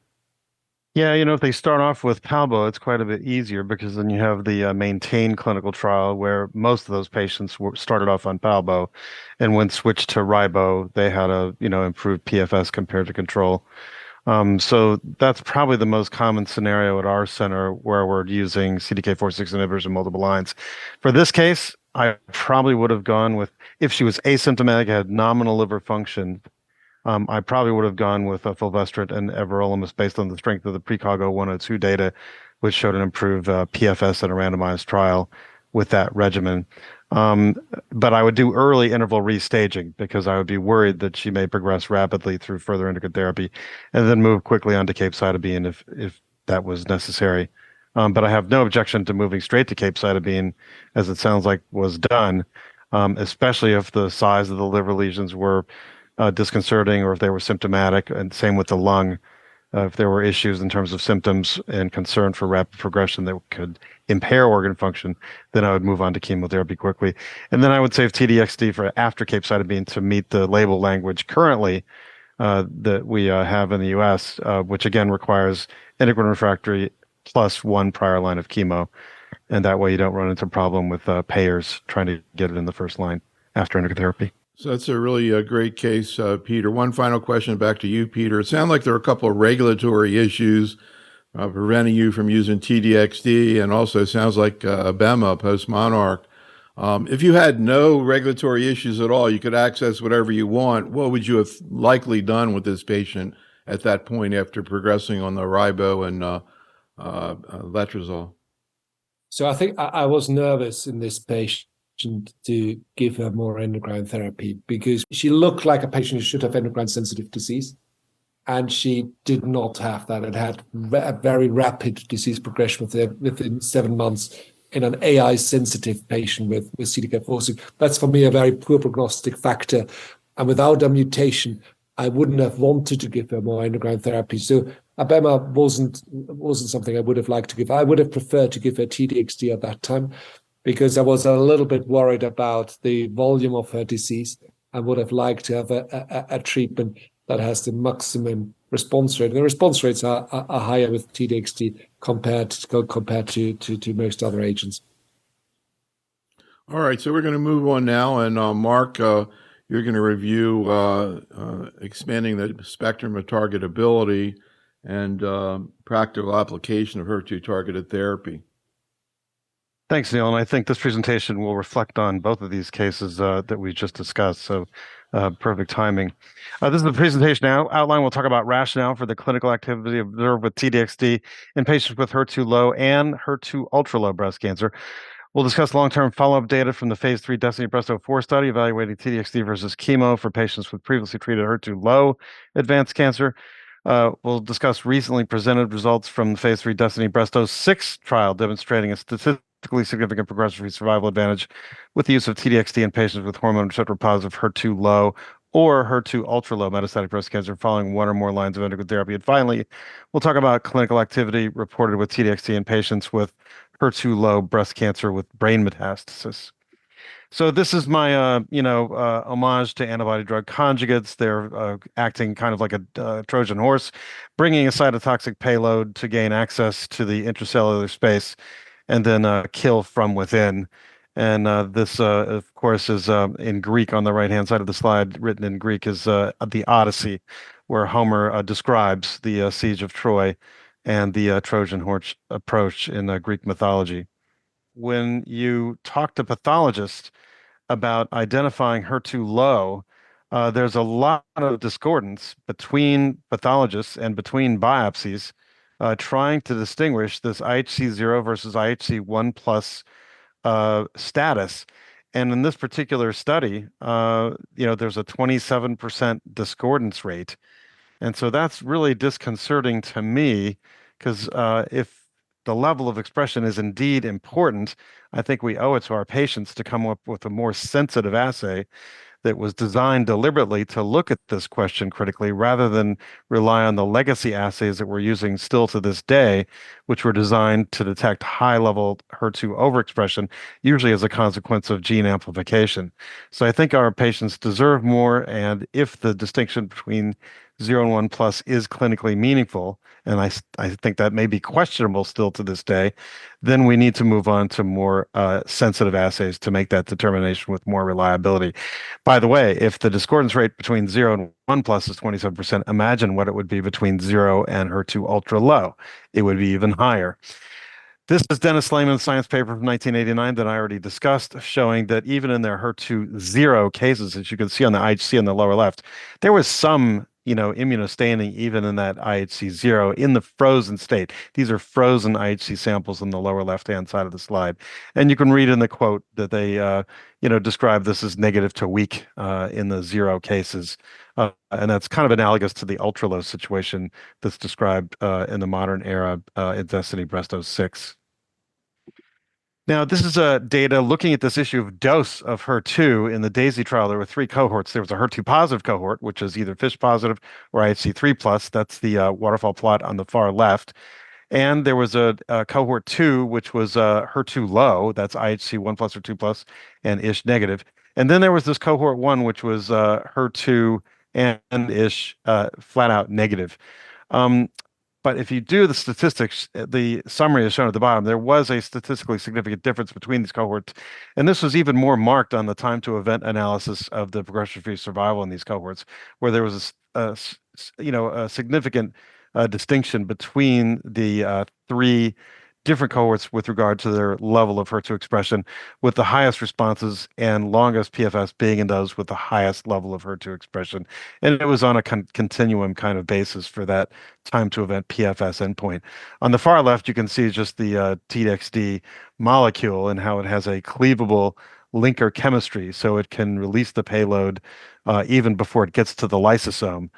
Yeah, if they start off with palbo, it's quite a bit easier because then you have the maintain clinical trial where most of those patients started off on palbo, and when switched to ribo, they had a improved PFS compared to control. So that's probably the most common scenario at our center where we're using CDK4/6 inhibitors in multiple lines. For this case, I probably would have gone with, if she was asymptomatic, had nominal liver function, I probably would have gone with fulvestrant and everolimus based on the strength of the Precog 102 data, which showed an improved PFS in a randomized trial with that regimen. But I would do early interval restaging because I would be worried that she may progress rapidly through further endocrine therapy and then move quickly on to capecitabine if that was necessary. But I have no objection to moving straight to capecitabine, as it sounds like was done, especially if the size of the liver lesions were disconcerting or if they were symptomatic, and same with the lung. If there were issues in terms of symptoms and concern for rapid progression that could impair organ function, then I would move on to chemotherapy quickly. And then I would save T-DXd for after capecitabine to meet the label language currently that we have in the US, which again requires endocrine refractory plus 1 prior line of chemo. And that way you don't run into a problem with payers trying to get it in the first line after endocrine therapy. So that's a really great case, Peter. One final question back to you, Peter. It sounded like there were a couple of regulatory issues preventing you from using T-DXd, and also sounds like abema post-monarch. If you had no regulatory issues at all, you could access whatever you want. What would you have likely done with this patient at that point after progressing on the ribo and letrozole? So I think I was nervous in this patient to give her more endocrine therapy because she looked like a patient who should have endocrine sensitive disease, and she did not have that. It had a very rapid disease progression within 7 months in an AI sensitive patient with CDK4/6. That's for me a very poor prognostic factor, and without a mutation I wouldn't have wanted to give her more endocrine therapy. So abema wasn't something I would have liked to give. I would have preferred to give her T-DXd at that time, because I was a little bit worried about the volume of her disease. I would have liked to have a treatment that has the maximum response rate. The response rates are higher with T-DXd compared to most other agents. All right, so we're going to move on now, and Mark, you're going to review expanding the spectrum of targetability and practical application of HER2-targeted therapy. Thanks, Neil. And I think this presentation will reflect on both of these cases that we just discussed. So Perfect timing. This is the presentation outline. We'll talk about rationale for the clinical activity observed with T-DXd in patients with HER2-low and HER2-ultralow breast cancer. We'll discuss long-term follow-up data from the phase 3 DESTINY-Breast04 study evaluating T-DXd versus chemo for patients with previously treated HER2-low advanced cancer. We'll discuss recently presented results from the phase 3 DESTINY-Breast06 trial demonstrating a statistically significant progression-free survival advantage with the use of T-DXd in patients with hormone receptor-positive HER2-low or HER2-ultralow metastatic breast cancer following one or more lines of endocrine therapy. And finally, we'll talk about clinical activity reported with T-DXd in patients with HER2-low breast cancer with brain metastasis. So this is my, homage to antibody-drug conjugates. They're acting kind of like a Trojan horse, bringing a cytotoxic payload to gain access to the intracellular space and then kill from within. And this, of course, is in Greek on the right-hand side of the slide. Written in Greek is the Odyssey, where Homer describes the siege of Troy and the Trojan horse approach in Greek mythology. When you talk to pathologists about identifying HER2-low, there's a lot of discordance between pathologists and between biopsies, trying to distinguish this IHC 0 versus IHC 1 plus status. And in this particular study, there's a 27% discordance rate. And so that's really disconcerting to me because if the level of expression is indeed important, I think we owe it to our patients to come up with a more sensitive assay that was designed deliberately to look at this question critically rather than rely on the legacy assays that we're using still to this day, which were designed to detect high-level HER2 overexpression, usually as a consequence of gene amplification. So I think our patients deserve more, and if the distinction between 0 and 1 plus is clinically meaningful, and I think that may be questionable still to this day, then we need to move on to more sensitive assays to make that determination with more reliability. By the way, if the discordance rate between 0 and 1 plus is 27%, imagine what it would be between 0 and HER2-ultralow. It would be even higher. This is Dennis Slayman's science paper from 1989 that I already discussed, showing that even in their HER2-0 cases, as you can see on the IHC on the lower left, there was some immunostaining even in that IHC 0 in the frozen state. These are frozen IHC samples on the lower left-hand side of the slide. And you can read in the quote that they, describe this as negative to weak in the 0 cases. And that's kind of analogous to the ultralow situation that's described in the modern era in DESTINY-Breast06. Now, this is data looking at this issue of dose of HER2 in the DAISY trial. There were 3 cohorts. There was a HER2 positive cohort, which is either FISH positive or IHC 3 plus. That's the waterfall plot on the far left. And there was a cohort 2, which was HER2 low. That's IHC 1 plus or 2 plus and ISH negative. And then there was this cohort 1, which was HER2 and ISH flat out negative. But if you do the statistics, the summary is shown at the bottom. There was a statistically significant difference between these cohorts. And this was even more marked on the time to event analysis of the progression-free survival in these cohorts, where there was a significant distinction between the 3 different cohorts with regard to their level of HER2 expression, with the highest responses and longest PFS being in those with the highest level of HER2 expression. And it was on a continuum kind of basis for that time to event PFS endpoint. On the far left, you can see just the T-DXd molecule and how it has a cleavable linker chemistry, so it can release the payload even before it gets to the lysosome.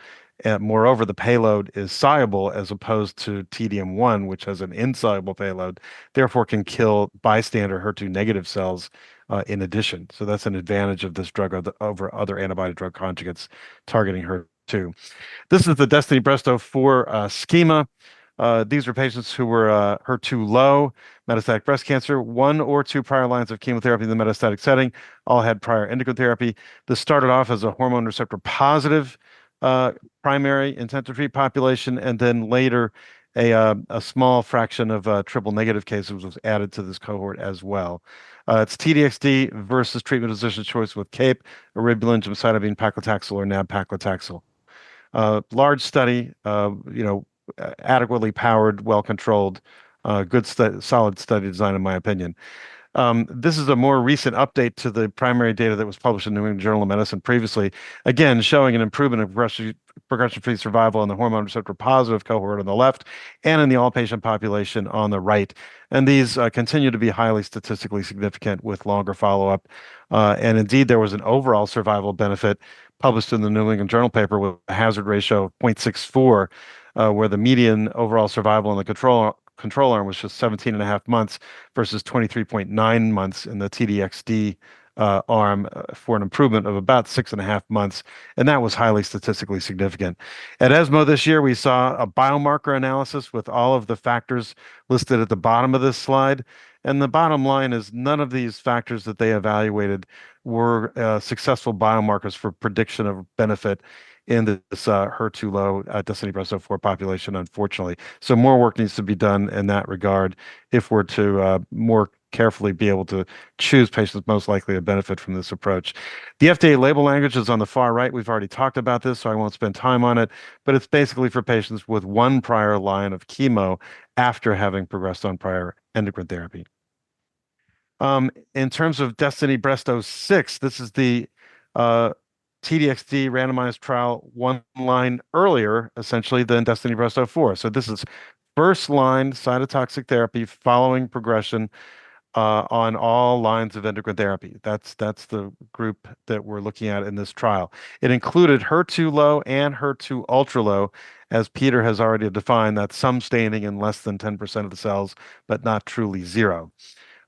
And moreover, the payload is soluble as opposed to TDM1, which has an insoluble payload, therefore can kill bystander HER2 negative cells in addition. So that's an advantage of this drug over other antibody drug conjugates targeting HER2. This is the DESTINY-Breast04 schema. These are patients who were HER2 low, metastatic breast cancer, 1 or 2 prior lines of chemotherapy in the metastatic setting, all had prior endocrine therapy. This started off as a hormone receptor positive primary intent to treat population, and then later a small fraction of triple negative cases was added to this cohort as well. It's T-DXd versus treatment physician choice with CAPE, eribulin, gemcitabine, paclitaxel, or nab-paclitaxel. Large study, adequately powered, well controlled, good solid study design, in my opinion. This is a more recent update to the primary data that was published in New England Journal of Medicine previously, again, showing an improvement of progression-free survival in the hormone receptor positive cohort on the left and in the all patient population on the right. And these continue to be highly statistically significant with longer follow-up. And indeed, there was an overall survival benefit published in the New England Journal paper with a hazard ratio of 0.64, where the median overall survival in the control arm was just 17 and a half months versus 23.9 months in the T-DXd arm, for an improvement of about 6.5 months. And that was highly statistically significant. At ESMO this year, we saw a biomarker analysis with all of the factors listed at the bottom of this slide. And the bottom line is none of these factors that they evaluated were successful biomarkers for prediction of benefit in this HER2-low DESTINY-Breast04 population, unfortunately. So more work needs to be done in that regard if we're to more carefully be able to choose patients most likely to benefit from this approach. The FDA label language is on the far right. We've already talked about this, so I won't spend time on it, but it's basically for patients with one prior line of chemo after having progressed on prior endocrine therapy. In terms of DESTINY-Breast06, this is the T-DXd randomized trial one line earlier, essentially, than DESTINY-Breast04. So this is first-line cytotoxic therapy following progression on all lines of endocrine therapy. That's the group that we're looking at in this trial. It included HER2-low and HER2-Ultralow, as Peter has already defined. That's some staining in less than 10% of the cells, but not truly zero.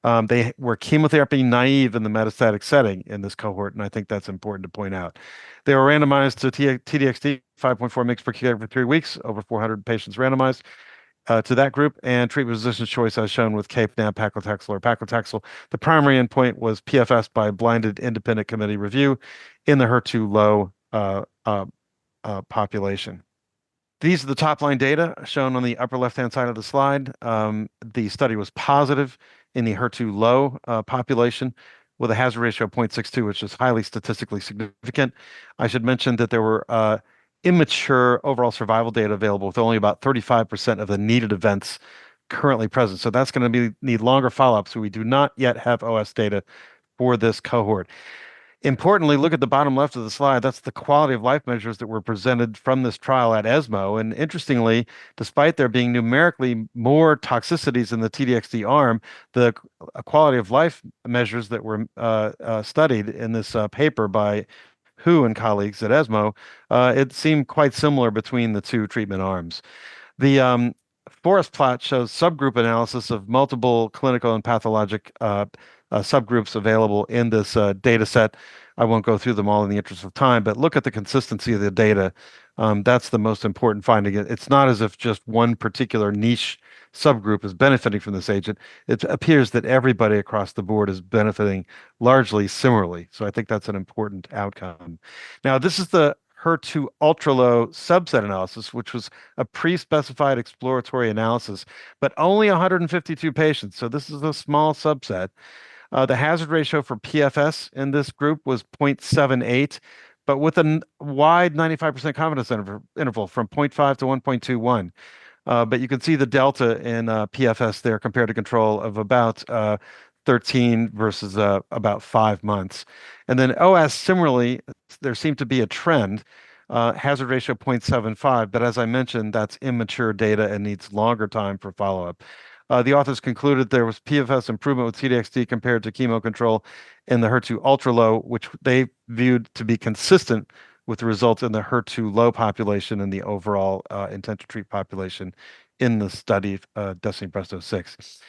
They were chemotherapy naive in the metastatic setting in this cohort, and I think that's important to point out. They were randomized to T-DXd 5.4 mg per kg for 3 weeks, over 400 patients randomized to that group, and treatment physician's choice as shown with Cape-Nav, paclitaxel, or paclitaxel. The primary endpoint was PFS by blinded independent committee review in the HER2-low population. These are the top-line data shown on the upper left-hand side of the slide. The study was positive in the HER2-low population with a hazard ratio of 0.62, which is highly statistically significant. I should mention that there were immature overall survival data available with only about 35% of the needed events currently present. So that's going to need longer follow-up. So we do not yet have OS data for this cohort. Importantly, look at the bottom left of the slide. That's the quality of life measures that were presented from this trial at ESMO. And interestingly, despite there being numerically more toxicities in the T-DXd arm, the quality of life measures that were studied in this paper by Hu and colleagues at ESMO, it seemed quite similar between the two treatment arms. The forest plot shows subgroup analysis of multiple clinical and pathologic subgroups available in this data set. I won't go through them all in the interest of time, but look at the consistency of the data. That's the most important finding. It's not as if just one particular niche subgroup is benefiting from this agent. It appears that everybody across the board is benefiting largely similarly. So I think that's an important outcome. Now, this is the HER2-Ultralow subset analysis, which was a pre-specified exploratory analysis, but only 152 patients. So this is a small subset. The hazard ratio for PFS in this group was 0.78, but with a wide 95% confidence interval from 0.5 to 1.21. But you can see the delta in PFS there compared to control of about 13 versus about 5 months. And then OS, similarly, there seemed to be a trend, hazard ratio 0.75, but as I mentioned, that's immature data and needs longer time for follow-up. The authors concluded there was PFS improvement with T-DXd compared to chemo control in the HER2-Ultralow, which they viewed to be consistent with the results in the HER2-low population and the overall intent to treat population in the study DESTINY-Breast06.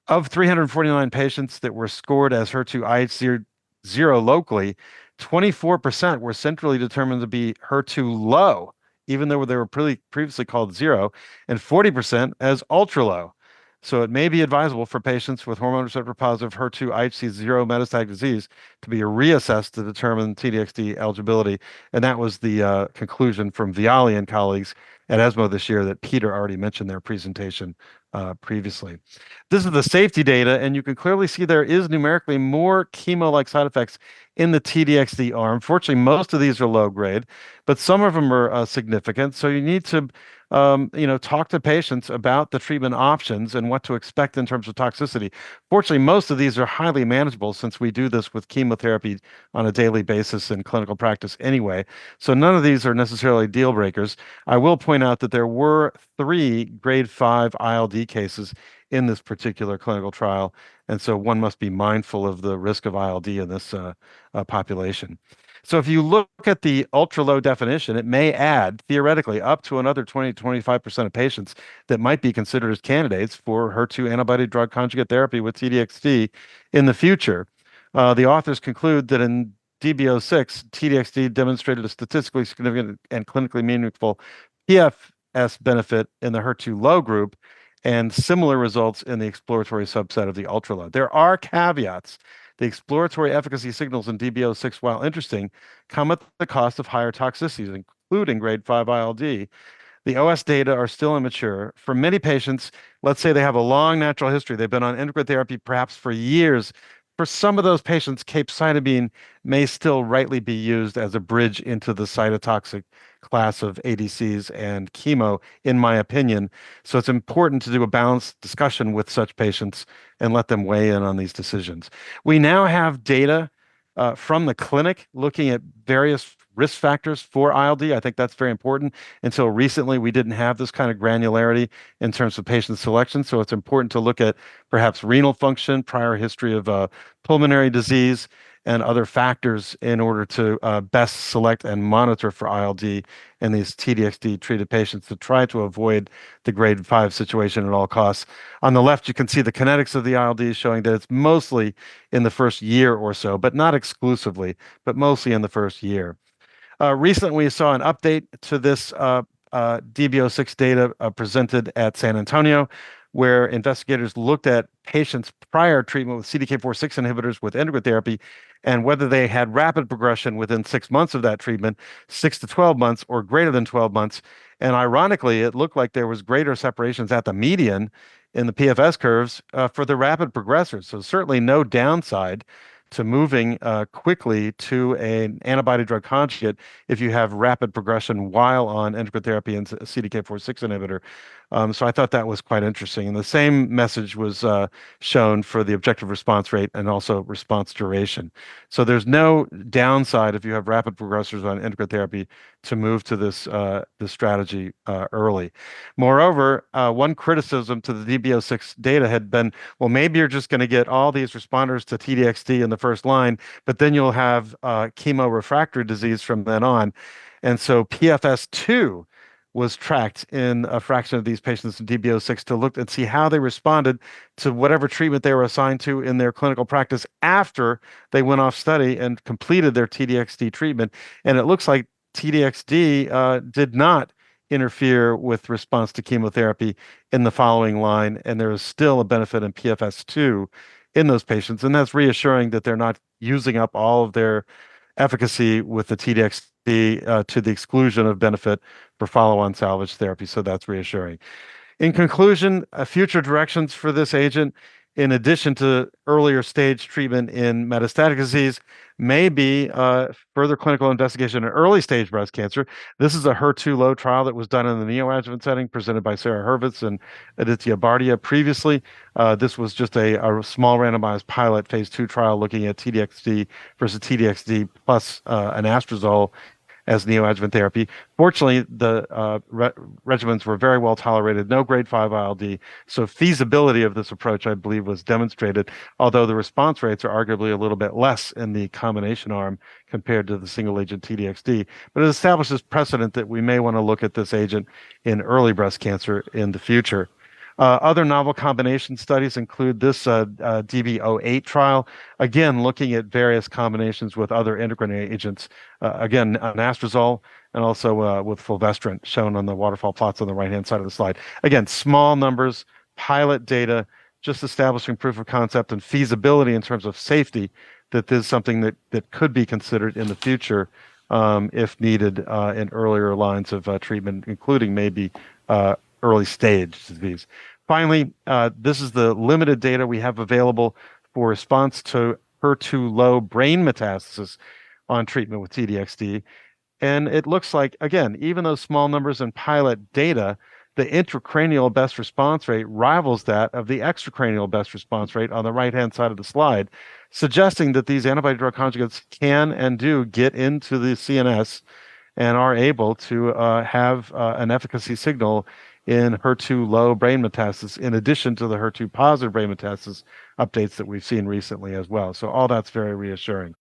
Of 349 patients that were scored as HER2 IHC 0 locally, 24% were centrally determined to be HER2-low, even though they were previously called 0, and 40% as ultra-low. So it may be advisable for patients with hormone receptor positive HER2 IHC 0 metastatic disease to be reassessed to determine T-DXd eligibility. And that was the conclusion from Viali and colleagues at ESMO this year that Peter already mentioned their presentation previously. This is the safety data, and you can clearly see there is numerically more chemo-like side effects in the T-DXd arm. Fortunately, most of these are low grade, but some of them are significant. So you need to talk to patients about the treatment options and what to expect in terms of toxicity. Fortunately, most of these are highly manageable since we do this with chemotherapy on a daily basis in clinical practice anyway. So none of these are necessarily deal breakers. I will point out that there were 3 grade 5 ILD cases in this particular clinical trial. And so one must be mindful of the risk of ILD in this population. So if you look at the ultra low definition, it may add theoretically up to another 20 to 25% of patients that might be considered as candidates for HER2 antibody drug conjugate therapy with T-DXd in the future. The authors conclude that in DB06, T-DXd demonstrated a statistically significant and clinically meaningful PFS benefit in the HER2 low group and similar results in the exploratory subset of the ultra low. There are caveats. The exploratory efficacy signals in DB06, while interesting, come at the cost of higher toxicities, including grade 5 ILD. The OS data are still immature. For many patients, let's say they have a long natural history, they've been on endocrine therapy perhaps for years. For some of those patients, capecitabine may still rightly be used as a bridge into the cytotoxic class of ADCs and chemo, in my opinion. So it's important to do a balanced discussion with such patients and let them weigh in on these decisions. We now have data from the clinic looking at various risk factors for ILD. I think that's very important. Until recently, we didn't have this kind of granularity in terms of patient selection. So it's important to look at perhaps renal function, prior history of pulmonary disease, and other factors in order to best select and monitor for ILD in these T-DXd treated patients to try to avoid the grade 5 situation at all costs. On the left, you can see the kinetics of the ILD showing that it's mostly in the first year or so, but not exclusively, but mostly in the first year. Recently, we saw an update to this DB06 data presented at San Antonio, where investigators looked at patients' prior treatment with CDK4/6 inhibitors with endocrine therapy and whether they had rapid progression within 6 months of that treatment, 6 to 12 months, or greater than 12 months. And ironically, it looked like there was greater separations at the median in the PFS curves for the rapid progressors. So certainly no downside to moving quickly to an antibody drug conjugate if you have rapid progression while on endocrine therapy and a CDK4/6 inhibitor. So I thought that was quite interesting. And the same message was shown for the objective response rate and also response duration. So there's no downside if you have rapid progressors on endocrine therapy to move to this strategy early. Moreover, one criticism to the DB06 data had been, well, maybe you're just going to get all these responders to T-DXd in the first line, but then you'll have chemo refractory disease from then on. And so PFS2 was tracked in a fraction of these patients in DB06 to look and see how they responded to whatever treatment they were assigned to in their clinical practice after they went off study and completed their T-DXd treatment. And it looks like T-DXd did not interfere with response to chemotherapy in the following line, and there is still a benefit in PFS2 in those patients. And that's reassuring that they're not using up all of their efficacy with the T-DXd to the exclusion of benefit for follow-on salvage therapy. So that's reassuring. In conclusion, future directions for this agent, in addition to earlier stage treatment in metastatic disease, may be further clinical investigation in early stage breast cancer. This is a HER2-low trial that was done in the neoadjuvant setting, presented by Sarah Hurvitz and Aditya Bardia previously. This was just a small randomized pilot phase 2 trial looking at T-DXd versus T-DXd plus anastrozole as neoadjuvant therapy. Fortunately, the regimens were very well tolerated, no grade 5 ILD. So feasibility of this approach, I believe, was demonstrated, although the response rates are arguably a little bit less in the combination arm compared to the single agent T-DXd. But it establishes precedent that we may want to look at this agent in early breast cancer in the future. Other novel combination studies include this DB08 trial, again, looking at various combinations with other endocrine agents, again, anastrozole and also with fulvestrant, shown on the waterfall plots on the right-hand side of the slide. Again, small numbers, pilot data, just establishing proof of concept and feasibility in terms of safety, that this is something that could be considered in the future if needed in earlier lines of treatment, including maybe early stage disease. Finally, this is the limited data we have available for response to HER2-low brain metastasis on treatment with T-DXd. And it looks like, again, even though small numbers in pilot data, the intracranial best response rate rivals that of the extracranial best response rate on the right-hand side of the slide, suggesting that these antibody drug conjugates can and do get into the CNS and are able to have an efficacy signal in HER2-low brain metastasis, in addition to the HER2-positive brain metastasis updates that we've seen recently as well. So all that's very reassuring.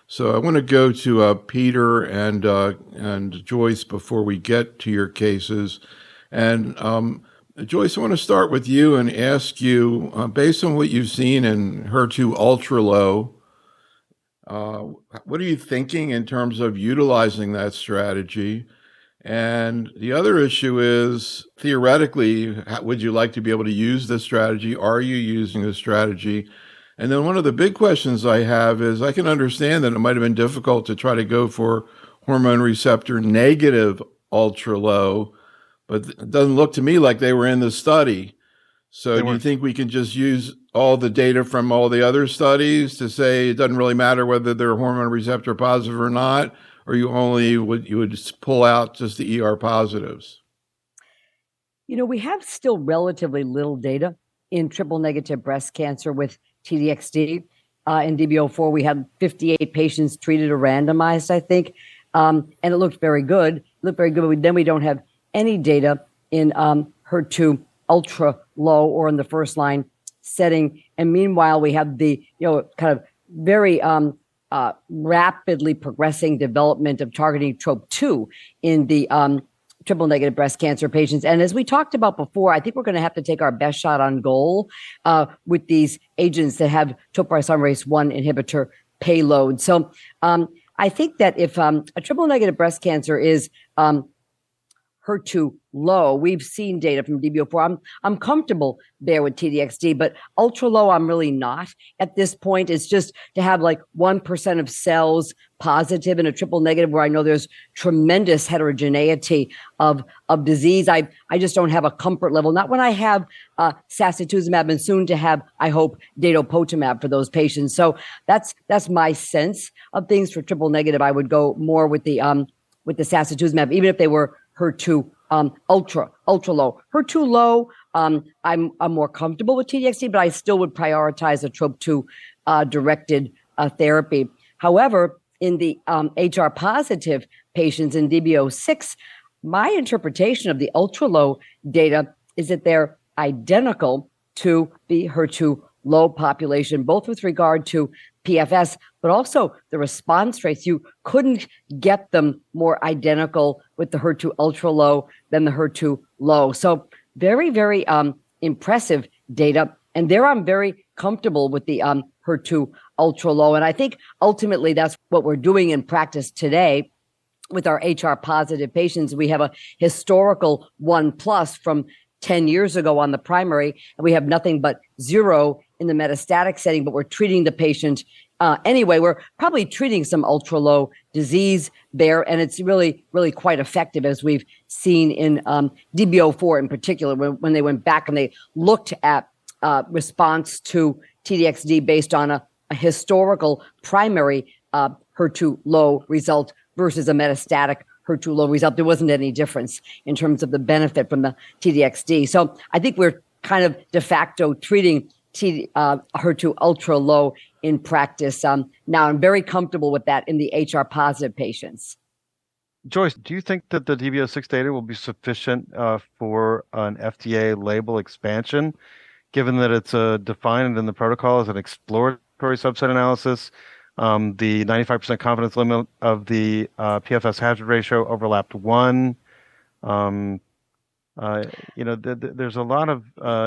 So I want to go to Peter and Joyce before we get to your cases. And Joyce, I want to start with you and ask you, based on what you've seen in HER2-Ultralow, what are you thinking in terms of utilizing that strategy? And the other issue is, theoretically, would you like to be able to use this strategy? Are you using this strategy? And then one of the big questions I have is, I can understand that it might have been difficult to try to go for hormone receptor negative ultra-low, but it doesn't look to me like they were in the study. So do you think we can just use all the data from all the other studies to say it doesn't really matter whether they're hormone receptor positive or not, or you would pull out just the ER positives? We have still relatively little data in triple negative breast cancer with T-DXd. In DB04, we had 58 patients treated or randomized, I think, and it looked very good. But then we don't have any data in HER2 ultra low or in the first line setting. And meanwhile, we have the kind of very rapidly progressing development of targeting TROP2 in the triple negative breast cancer patients. And as we talked about before, I think we're going to have to take our best shot on goal with these agents that have topoisomerase 1 inhibitor payload. So I think that if a triple negative breast cancer is HER2 low, we've seen data from DB04. I'm comfortable there with T-DXd, but ultra low, I'm really not at this point. It's just to have like 1% of cells positive in a triple negative where I know there's tremendous heterogeneity of disease. I just don't have a comfort level. Not when I have sacituzumab and soon to have, I hope, datopotamab for those patients. So that's my sense of things for triple negative. I would go more with the sacituzumab, even if they were HER2 ultra low. HER2 low, I'm more comfortable with T-DXd, but I still would prioritize a TROP2 directed therapy. However, in the HR positive patients in DB06, my interpretation of the ultra low data is that they're identical to the HER2 low population, both with regard to PFS, but also the response rates. You couldn't get them more identical with the HER2 ultra low than the HER2 low. So very, very impressive data. And there I'm very comfortable with the HER2 ultra low. And I think ultimately that's what we're doing in practice today with our HR positive patients. We have a historical 1+ from 10 years ago on the primary, and we have nothing but 0 in the metastatic setting, but we're treating the patient anyway. We're probably treating some ultra low disease there, and it's really, really quite effective, as we've seen in DB04 in particular, when they went back and they looked at response to T-DXd based on a historical primary HER2 low result versus a metastatic HER2 low result. There wasn't any difference in terms of the benefit from the T-DXd. So I think we're kind of de facto treating HER2 ultra low in practice. Now I'm very comfortable with that in the HR positive patients. Joyce, do you think that the DB06 data will be sufficient for an FDA label expansion, given that it's defined in the protocol as an exploratory subset analysis? The 95% confidence limit of the PFS hazard ratio overlapped 1. There's a lot of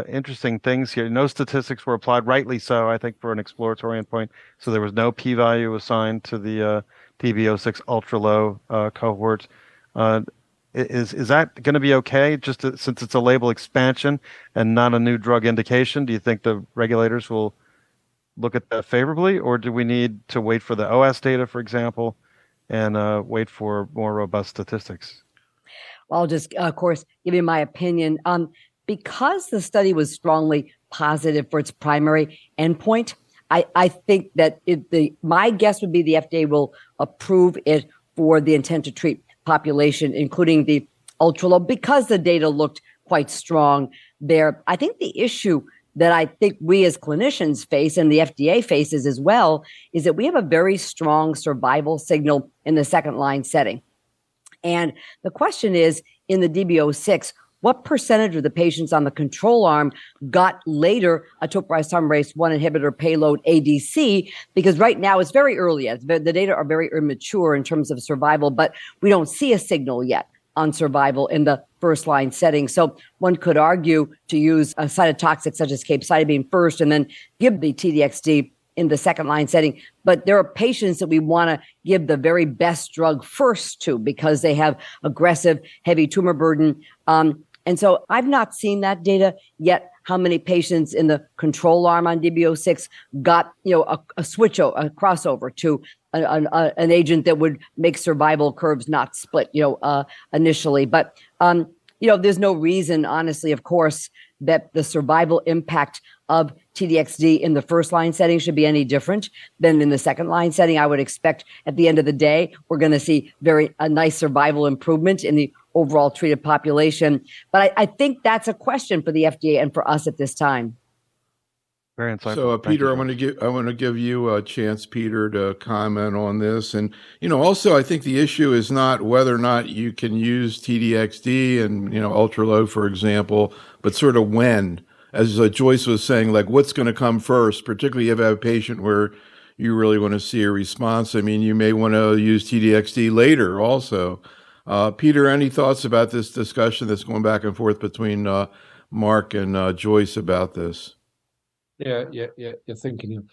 interesting things here. No statistics were applied, rightly so, I think, for an exploratory endpoint. So there was no p-value assigned to the DB06 ultra-low cohort. Is that going to be okay, since it's a label expansion and not a new drug indication? Do you think the regulators will look at that favorably, or do we need to wait for the OS data, for example? and wait for more robust statistics. I'll just, of course, give you my opinion. Because the study was strongly positive for its primary endpoint, I think that my guess would be the FDA will approve it for the intent to treat population, including the ultra-low, because the data looked quite strong there. I think the issue that I think we as clinicians face and the FDA faces as well is that we have a very strong survival signal in the second line setting. And the question is, in the DB06, what percentage of the patients on the control arm got later a topoisomerase 1 inhibitor payload ADC? Because right now it's very early yet. The data are very immature in terms of survival, but we don't see a signal yet on survival in the first line setting. So one could argue to use a cytotoxic such as capecitabine first and then give the T-DXd in the second line setting. But there are patients that we want to give the very best drug first to because they have aggressive, heavy tumor burden. And so I've not seen that data yet, how many patients in the control arm on DB06 got, a switch, a crossover to an agent that would make survival curves not split, initially. But, there's no reason, honestly, of course, that the survival impact of T-DXd in the first line setting should be any different than in the second line setting. I would expect at the end of the day, we're going to see a nice survival improvement in the overall treated population. But I think that's a question for the FDA and for us at this time. Very insightful. So, Peter, I want to give you a chance, Peter, to comment on this. And, also, I think the issue is not whether or not you can use T-DXd and, ultra low, for example, but sort of when. As Joyce was saying, like what's going to come first, particularly if you have a patient where you really want to see a response. I mean, you may want to use T-DXd later also. Peter, any thoughts about this discussion that's going back and forth between Mark and Joyce about this? Yeah. You're thinking.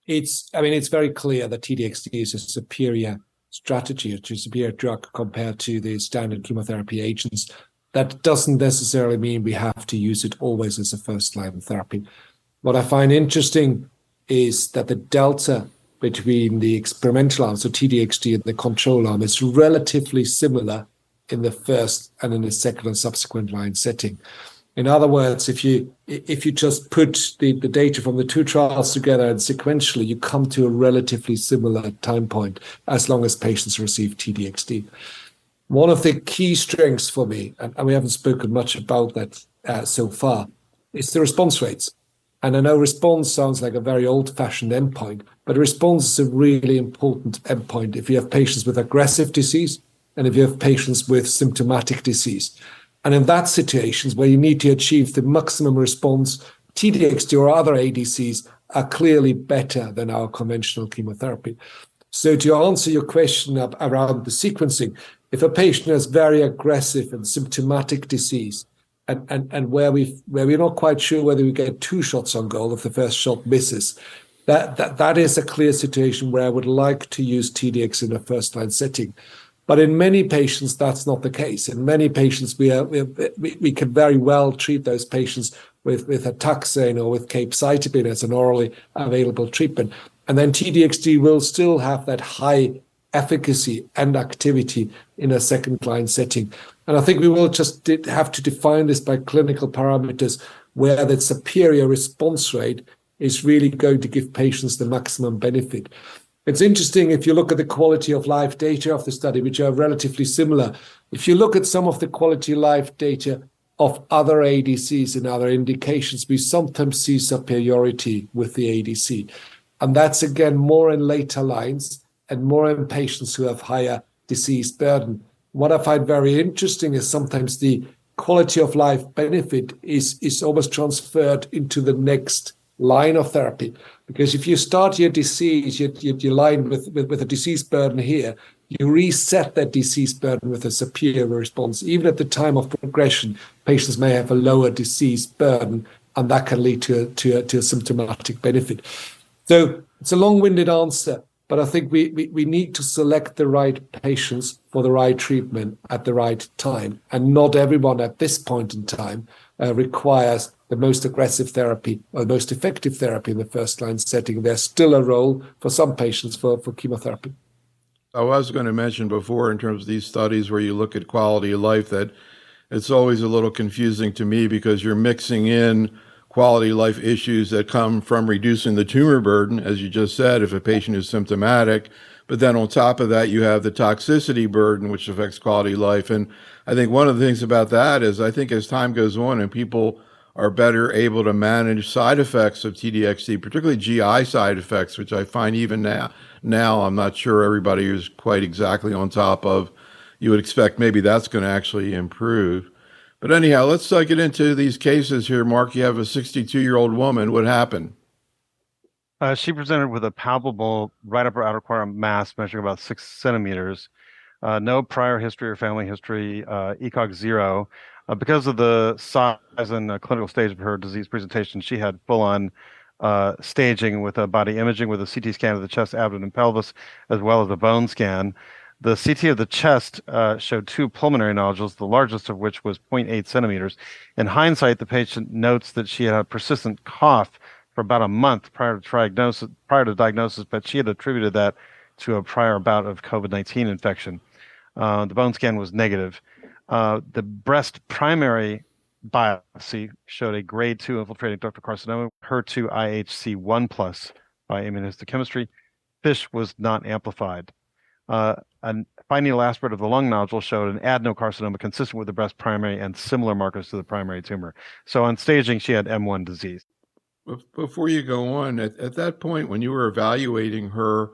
It's very clear that T-DXd is a superior strategy, a superior drug compared to the standard chemotherapy agents. That doesn't necessarily mean we have to use it always as a first-line therapy. What I find interesting is that the delta between the experimental arm, so T-DXd, and the control arm is relatively similar in the first and in the second and subsequent line setting. In other words, if you just put the data from the two trials together and sequentially, you come to a relatively similar time point as long as patients receive T-DXd. One of the key strengths for me, and we haven't spoken much about that so far, is the response rates. And I know response sounds like a very old-fashioned endpoint, but response is a really important endpoint if you have patients with aggressive disease and if you have patients with symptomatic disease. And in that situations where you need to achieve the maximum response, T-DXd or other ADCs are clearly better than our conventional chemotherapy. So to answer your question around the sequencing, if a patient has very aggressive and symptomatic disease, and where we're not quite sure whether we get 2 shots on goal if the first shot misses, that is a clear situation where I would like to use T-DXd in a first-line setting. But in many patients, that's not the case. In many patients, we can very well treat those patients with a taxane or with capecitabine as an orally available treatment. And then T-DXd will still have that high efficacy and activity in a second-line setting. And I think we will just have to define this by clinical parameters where that superior response rate is really going to give patients the maximum benefit. It's interesting if you look at the quality of life data of the study, which are relatively similar. If you look at some of the quality of life data of other ADCs and other indications, we sometimes see superiority with the ADC. And that's, again, more in later lines and more in patients who have higher disease burden. What I find very interesting is sometimes the quality of life benefit is almost transferred into the next line of therapy. Because if you start your disease, you line with a disease burden here, you reset that disease burden with a superior response. Even at the time of progression, patients may have a lower disease burden, and that can lead to a symptomatic benefit. So it's a long-winded answer, but I think we need to select the right patients for the right treatment at the right time. And not everyone at this point in time requires the most aggressive therapy or the most effective therapy in the first-line setting. There's still a role for some patients for chemotherapy. I was going to mention before, in terms of these studies where you look at quality of life, that it's always a little confusing to me because you're mixing in quality of life issues that come from reducing the tumor burden, as you just said, if a patient is symptomatic. But then on top of that, you have the toxicity burden, which affects quality of life. And I think one of the things about that is I think as time goes on and people are better able to manage side effects of T-DXd, particularly GI side effects, which I find even now I'm not sure everybody is quite exactly on top of. You would expect maybe that's going to actually improve. But anyhow, let's get into these cases here. Mark, you have a 62-year-old woman. What happened? She presented with a palpable right upper outer quadrant mass measuring about 6 centimeters. No prior history or family history, ECOG 0. Because of the size and clinical stage of her disease presentation, she had full-on staging with a body imaging with a CT scan of the chest, abdomen, and pelvis, as well as a bone scan. The CT of the chest showed 2 pulmonary nodules, the largest of which was 0.8 centimeters. In hindsight, the patient notes that she had a persistent cough for about a month prior to diagnosis, but she had attributed that to a prior bout of COVID-19 infection. The bone scan was negative. The breast primary biopsy showed a grade 2 infiltrating ductal carcinoma, HER2 IHC 1 plus by immunohistochemistry. FISH was not amplified. A fine needle aspirate of the lung nodule showed an adenocarcinoma consistent with the breast primary and similar markers to the primary tumor. So on staging, she had M1 disease. Before you go on, at that point when you were evaluating her,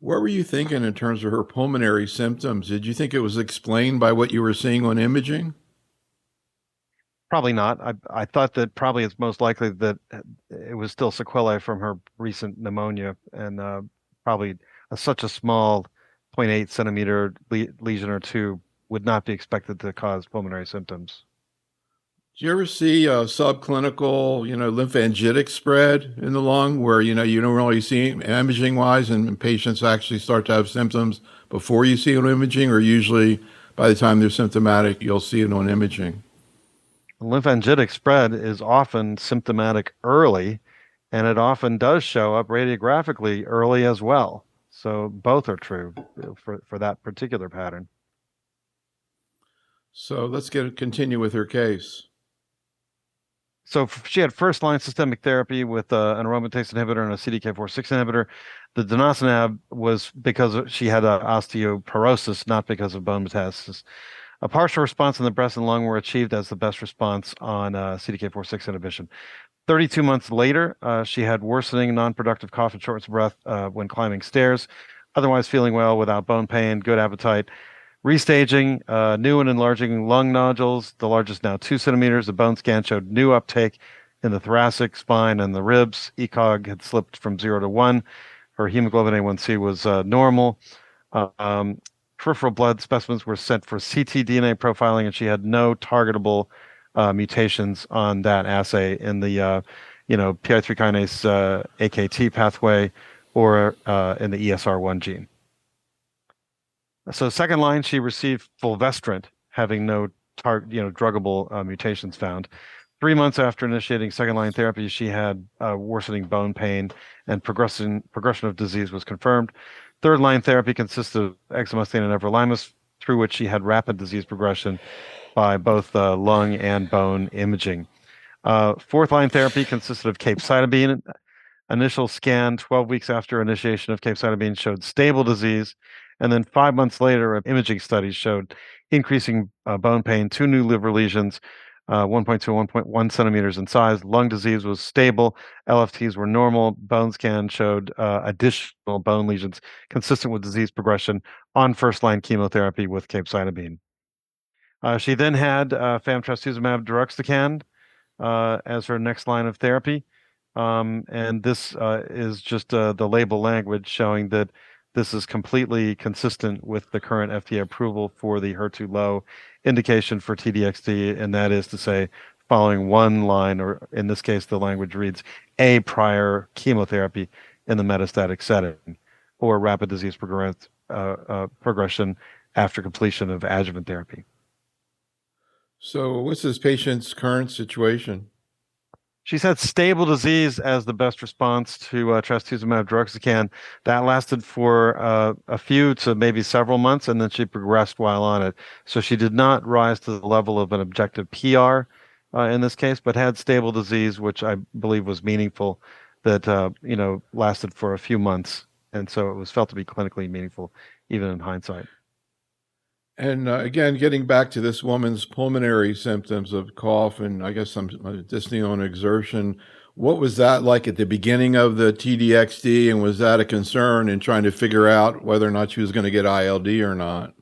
what were you thinking in terms of her pulmonary symptoms? Did you think it was explained by what you were seeing on imaging? Probably not. I thought that probably it's most likely that it was still sequelae from her recent pneumonia, and probably such a small 0.8 centimeter lesion or two would not be expected to cause pulmonary symptoms. Do you ever see a subclinical, lymphangitic spread in the lung where, you don't really see imaging wise and patients actually start to have symptoms before you see it on imaging, or usually by the time they're symptomatic, you'll see it on imaging? Lymphangitic spread is often symptomatic early, and it often does show up radiographically early as well. So both are true for that particular pattern. So let's continue with her case. So she had first-line systemic therapy with an aromatase inhibitor and a CDK4/6 inhibitor. The denosumab was because she had osteoporosis, not because of bone metastasis. A partial response in the breast and lung were achieved as the best response on CDK4/6 inhibition. 32 months later, she had worsening non-productive cough and shortness of breath when climbing stairs, otherwise feeling well without bone pain, good appetite. Restaging, new and enlarging lung nodules, the largest now 2 centimeters. The bone scan showed new uptake in the thoracic spine and the ribs. ECOG had slipped from 0 to 1. Her hemoglobin A1C was normal. Peripheral blood specimens were sent for ctDNA profiling, and she had no targetable mutations on that assay in the PI3 kinase AKT pathway or in the ESR1 gene. So second line, she received fulvestrant, having no druggable mutations found. 3 months after initiating second line therapy, she had worsening bone pain and progression of disease was confirmed. Third line therapy consisted of exemestane and everolimus, through which she had rapid disease progression by both lung and bone imaging. Fourth line therapy consisted of capecitabine. Initial scan 12 weeks after initiation of capecitabine showed stable disease. And then 5 months later, imaging studies showed increasing bone pain, 2 new liver lesions, 1.2 and 1.1 centimeters in size. Lung disease was stable. LFTs were normal. Bone scan showed additional bone lesions consistent with disease progression on first-line chemotherapy with capecitabine. She then had famtrastuzumab deruxtecan as her next line of therapy. And this is just the label language showing that this is completely consistent with the current FDA approval for the HER2-low indication for T-DXd, and that is to say, following one line, or in this case, the language reads, a prior chemotherapy in the metastatic setting, or rapid disease progression after completion of adjuvant therapy. So what's this patient's current situation? She's had stable disease as the best response to trastuzumab deruxtecan. That lasted for a few to maybe several months, and then she progressed while on it. So she did not rise to the level of an objective PR in this case, but had stable disease, which I believe was meaningful, that lasted for a few months, and so it was felt to be clinically meaningful, even in hindsight. And again, getting back to this woman's pulmonary symptoms of cough and I guess some dyspnea on exertion, what was that like at the beginning of the T-DXd, and was that a concern in trying to figure out whether or not she was going to get ILD or not?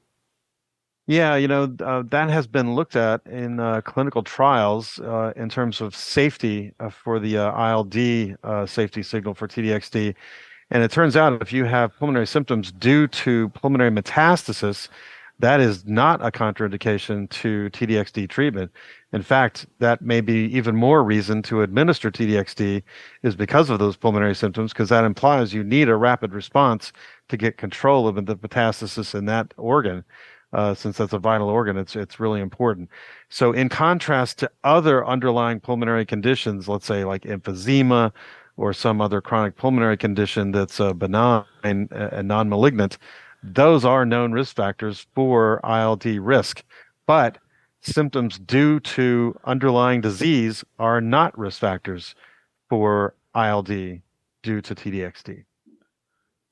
Yeah, that has been looked at in clinical trials in terms of safety for the ILD safety signal for T-DXd. And it turns out if you have pulmonary symptoms due to pulmonary metastasis, that is not a contraindication to T-DXd treatment. In fact, that may be even more reason to administer T-DXd is because of those pulmonary symptoms, because that implies you need a rapid response to get control of the metastasis in that organ. Since that's a vital organ, it's really important. So in contrast to other underlying pulmonary conditions, let's say like emphysema or some other chronic pulmonary condition that's benign and non-malignant, those are known risk factors for ILD risk. But symptoms due to underlying disease are not risk factors for ILD due to T-DXd.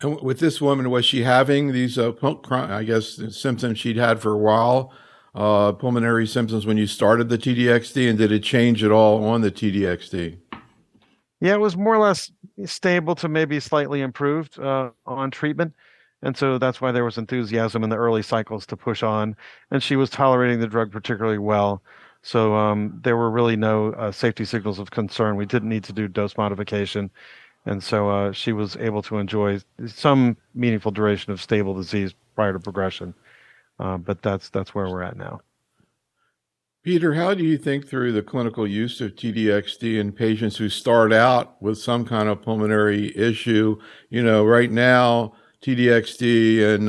And with this woman, was she having these, I guess, symptoms she'd had for a while, pulmonary symptoms when you started the T-DXd, and did it change at all on the T-DXd? Yeah, it was more or less stable to maybe slightly improved on treatment. And so that's why there was enthusiasm in the early cycles to push on. And she was tolerating the drug particularly well. So there were really no safety signals of concern. We didn't need to do dose modification. And so she was able to enjoy some meaningful duration of stable disease prior to progression. But that's where we're at now. Peter, how do you think through the clinical use of T-DXd in patients who start out with some kind of pulmonary issue? Right now, T-DXd and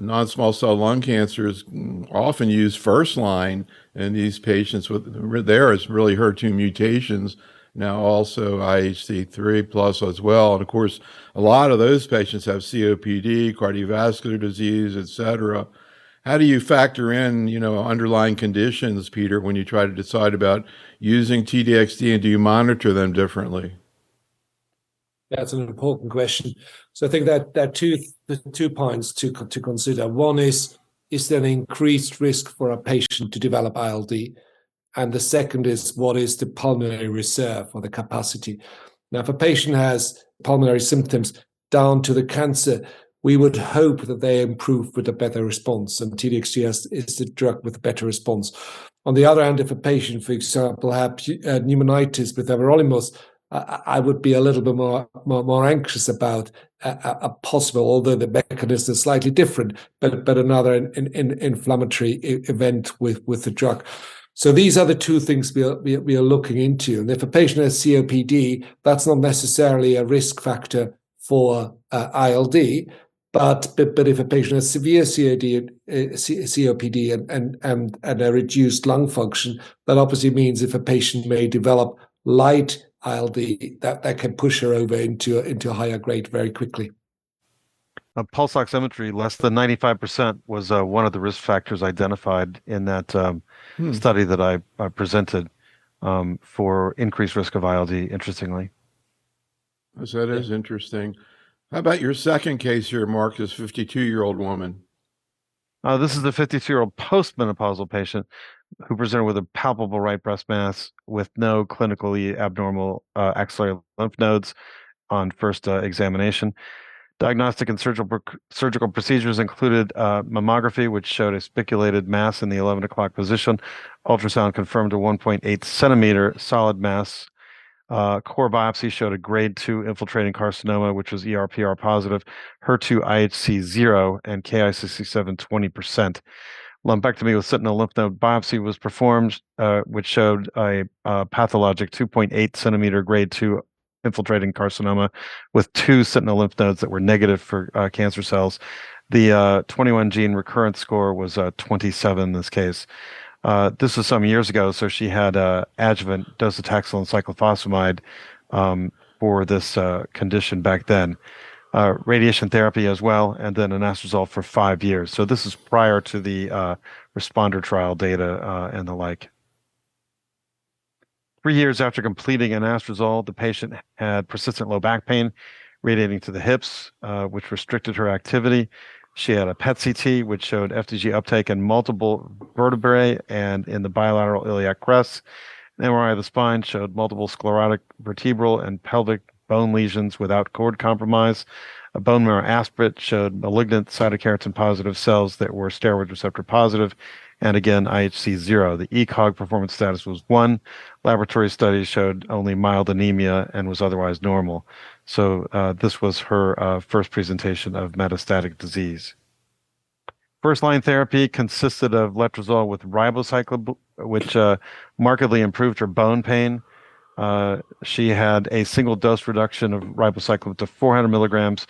non-small cell lung cancer is often used first line in these patients there is really HER2 mutations, now also IHC3 plus as well. And of course, a lot of those patients have COPD, cardiovascular disease, et cetera. How do you factor in, underlying conditions, Peter, when you try to decide about using T-DXd, and do you monitor them differently? That's an important question. So I think that there are two points to consider. One is there an increased risk for a patient to develop ILD? And the second is, what is the pulmonary reserve or the capacity? Now, if a patient has pulmonary symptoms down to the cancer, we would hope that they improve with a better response, and T-DXd is the drug with a better response. On the other hand, if a patient, for example, has pneumonitis with everolimus, I would be a little bit more anxious about a possible, although the mechanism is slightly different, but another inflammatory event with the drug. So these are the two things we are looking into. And if a patient has COPD, that's not necessarily a risk factor for ILD. But if a patient has severe COPD and a reduced lung function, that obviously means if a patient may develop light ILD, that can push her over into a higher grade very quickly. Pulse oximetry, less than 95% was one of the risk factors identified in that study that I presented for increased risk of ILD, interestingly. So that is interesting. How about your second case here, Mark, this 52-year-old woman? This is the 52-year-old postmenopausal patient who presented with a palpable right breast mass with no clinically abnormal axillary lymph nodes on first examination. Diagnostic and surgical procedures included mammography, which showed a spiculated mass in the 11 o'clock position. Ultrasound confirmed a 1.8 centimeter solid mass. Core biopsy showed a grade 2 infiltrating carcinoma, which was ER/PR positive, HER2 IHC 0, and KICC7 20%. Lumpectomy with sentinel lymph node biopsy was performed, which showed a pathologic 2.8 centimeter grade 2 infiltrating carcinoma with 2 sentinel lymph nodes that were negative for cancer cells. The 21 gene recurrence score was 27 in this case. This was some years ago, so she had adjuvant docetaxel and cyclophosphamide for this condition back then. Radiation therapy as well, and then anastrozole for 5 years. So this is prior to the responder trial data and the like. 3 years after completing anastrozole, the patient had persistent low back pain radiating to the hips, which restricted her activity. She had a PET CT, which showed FDG uptake in multiple vertebrae and in the bilateral iliac crest. An MRI of the spine showed multiple sclerotic vertebral and pelvic bone lesions without cord compromise. A bone marrow aspirate showed malignant cytokeratin positive cells that were steroid receptor positive. And again, IHC 0. The ECOG performance status was 1. Laboratory studies showed only mild anemia and was otherwise normal. So this was her first presentation of metastatic disease. First-line therapy consisted of letrozole with ribociclib, which markedly improved her bone pain. She had a single dose reduction of ribociclib to 400 milligrams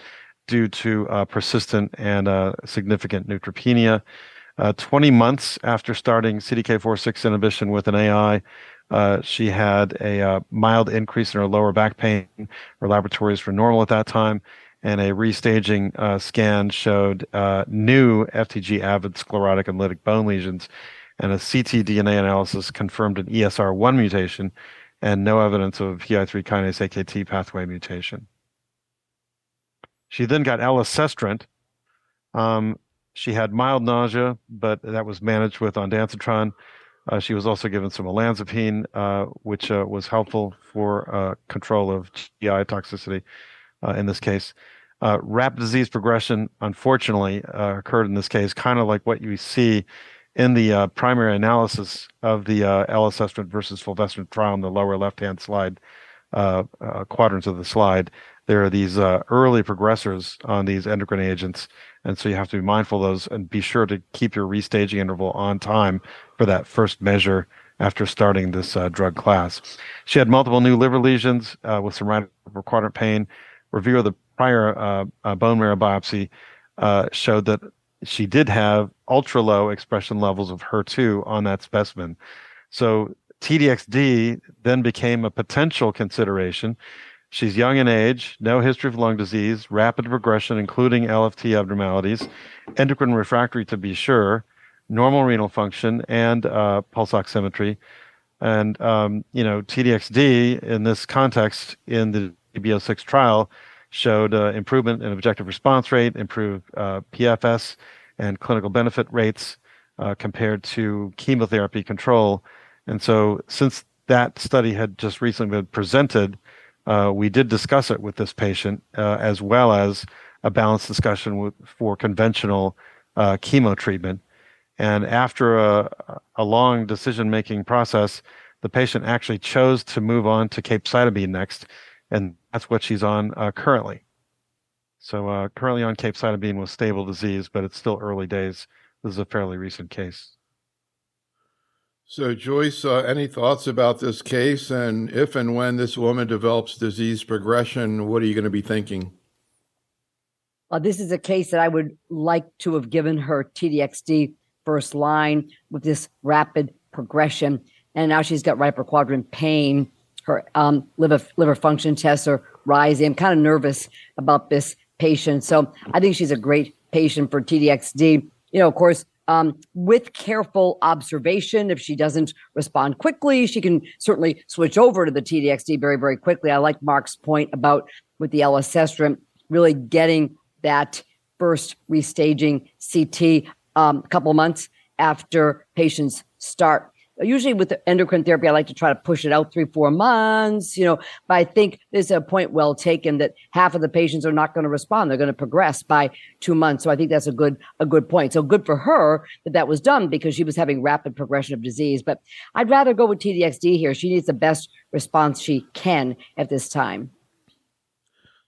due to persistent and significant neutropenia. 20 months after starting CDK4/6 inhibition with an AI, she had a mild increase in her lower back pain. Her laboratories were normal at that time, and a restaging scan showed new FTG avid sclerotic and lytic bone lesions, and a ctDNA analysis confirmed an ESR1 mutation and no evidence of PI3 kinase AKT pathway mutation. She then got elacestrant. She had mild nausea, but that was managed with ondansetron. She was also given some olanzapine, which was helpful for control of GI toxicity in this case. Rapid disease progression, unfortunately, occurred in this case, kind of like what you see in the primary analysis of the elacestrant versus fulvestrant trial in the lower left-hand slide, quadrants of the slide. There are these early progressors on these endocrine agents, and so you have to be mindful of those and be sure to keep your restaging interval on time for that first measure after starting this drug class. She had multiple new liver lesions with some right upper quadrant pain. Review of the prior bone marrow biopsy showed that she did have ultra-low expression levels of HER2 on that specimen. So T-DXd then became a potential consideration. She's young in age, no history of lung disease, rapid progression, including LFT abnormalities, endocrine refractory to be sure, normal renal function, and pulse oximetry. And, T-DXd in this context in the DB06 trial showed improvement in objective response rate, improved PFS and clinical benefit rates compared to chemotherapy control. And so since that study had just recently been presented, we did discuss it with this patient, as well as a balanced discussion for conventional chemo treatment. And after a long decision-making process, the patient actually chose to move on to capecitabine next, and that's what she's on currently. So currently on capecitabine with stable disease, but it's still early days. This is a fairly recent case. So, Joyce, any thoughts about this case? And if and when this woman develops disease progression, what are you going to be thinking? This is a case that I would like to have given her T-DXd first line with this rapid progression. And now she's got right upper quadrant pain. Her liver function tests are rising. I'm kind of nervous about this patient. So I think she's a great patient for T-DXd. Of course, with careful observation, if she doesn't respond quickly, she can certainly switch over to the T-DXd very, very quickly. I like Mark's point about with the elacestrant, really getting that first restaging CT a couple months after patients start. Usually with the endocrine therapy, I like to try to push it out 3-4 months, but I think there's a point well taken that half of the patients are not going to respond. They're going to progress by 2 months. So I think that's a good point. So good for her that was done because she was having rapid progression of disease. But I'd rather go with T-DXd here. She needs the best response she can at this time.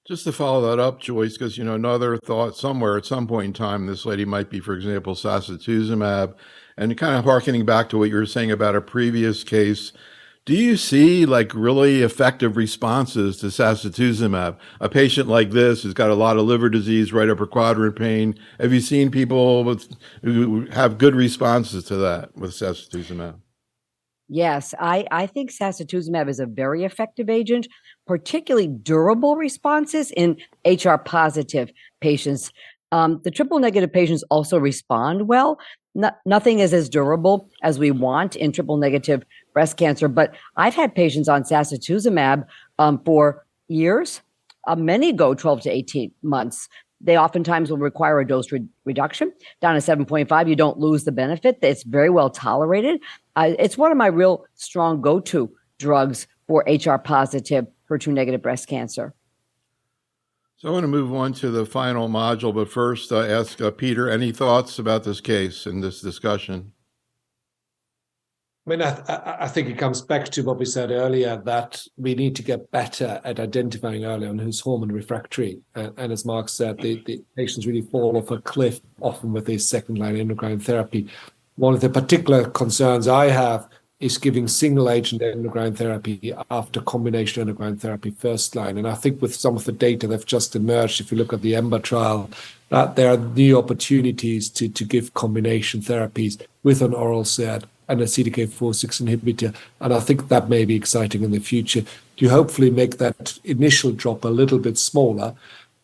Just to follow that up, Joyce, because, another thought somewhere at some point in time, this lady might be, for example, sacituzumab. And kind of hearkening back to what you were saying about a previous case, Do you see like really effective responses to sacituzumab? A patient like this who's got a lot of liver disease, right upper quadrant pain. Have you seen people who have good responses to that with sacituzumab? Yes, I think sacituzumab is a very effective agent, particularly durable responses in HR positive patients. The triple negative patients also respond well. Nothing is as durable as we want in triple negative breast cancer, but I've had patients on sacituzumab for years. Many go 12 to 18 months. They oftentimes will require a dose reduction down to 7.5. You don't lose the benefit. It's very well tolerated. It's one of my real strong go-to drugs for HR positive, HER2 negative breast cancer. So I want to move on to the final module, but first ask Peter, any thoughts about this case and this discussion? I mean, I think it comes back to what we said earlier, that we need to get better at identifying early on who's hormone refractory. And as Mark said, the patients really fall off a cliff often with this second-line endocrine therapy. One of the particular concerns I have is giving single-agent endocrine therapy after combination endocrine therapy first line. And I think with some of the data that have just emerged, if you look at the EMBER trial, that there are new opportunities to give combination therapies with an oral SERD and a CDK4/6 inhibitor. And I think that may be exciting in the future to hopefully make that initial drop a little bit smaller.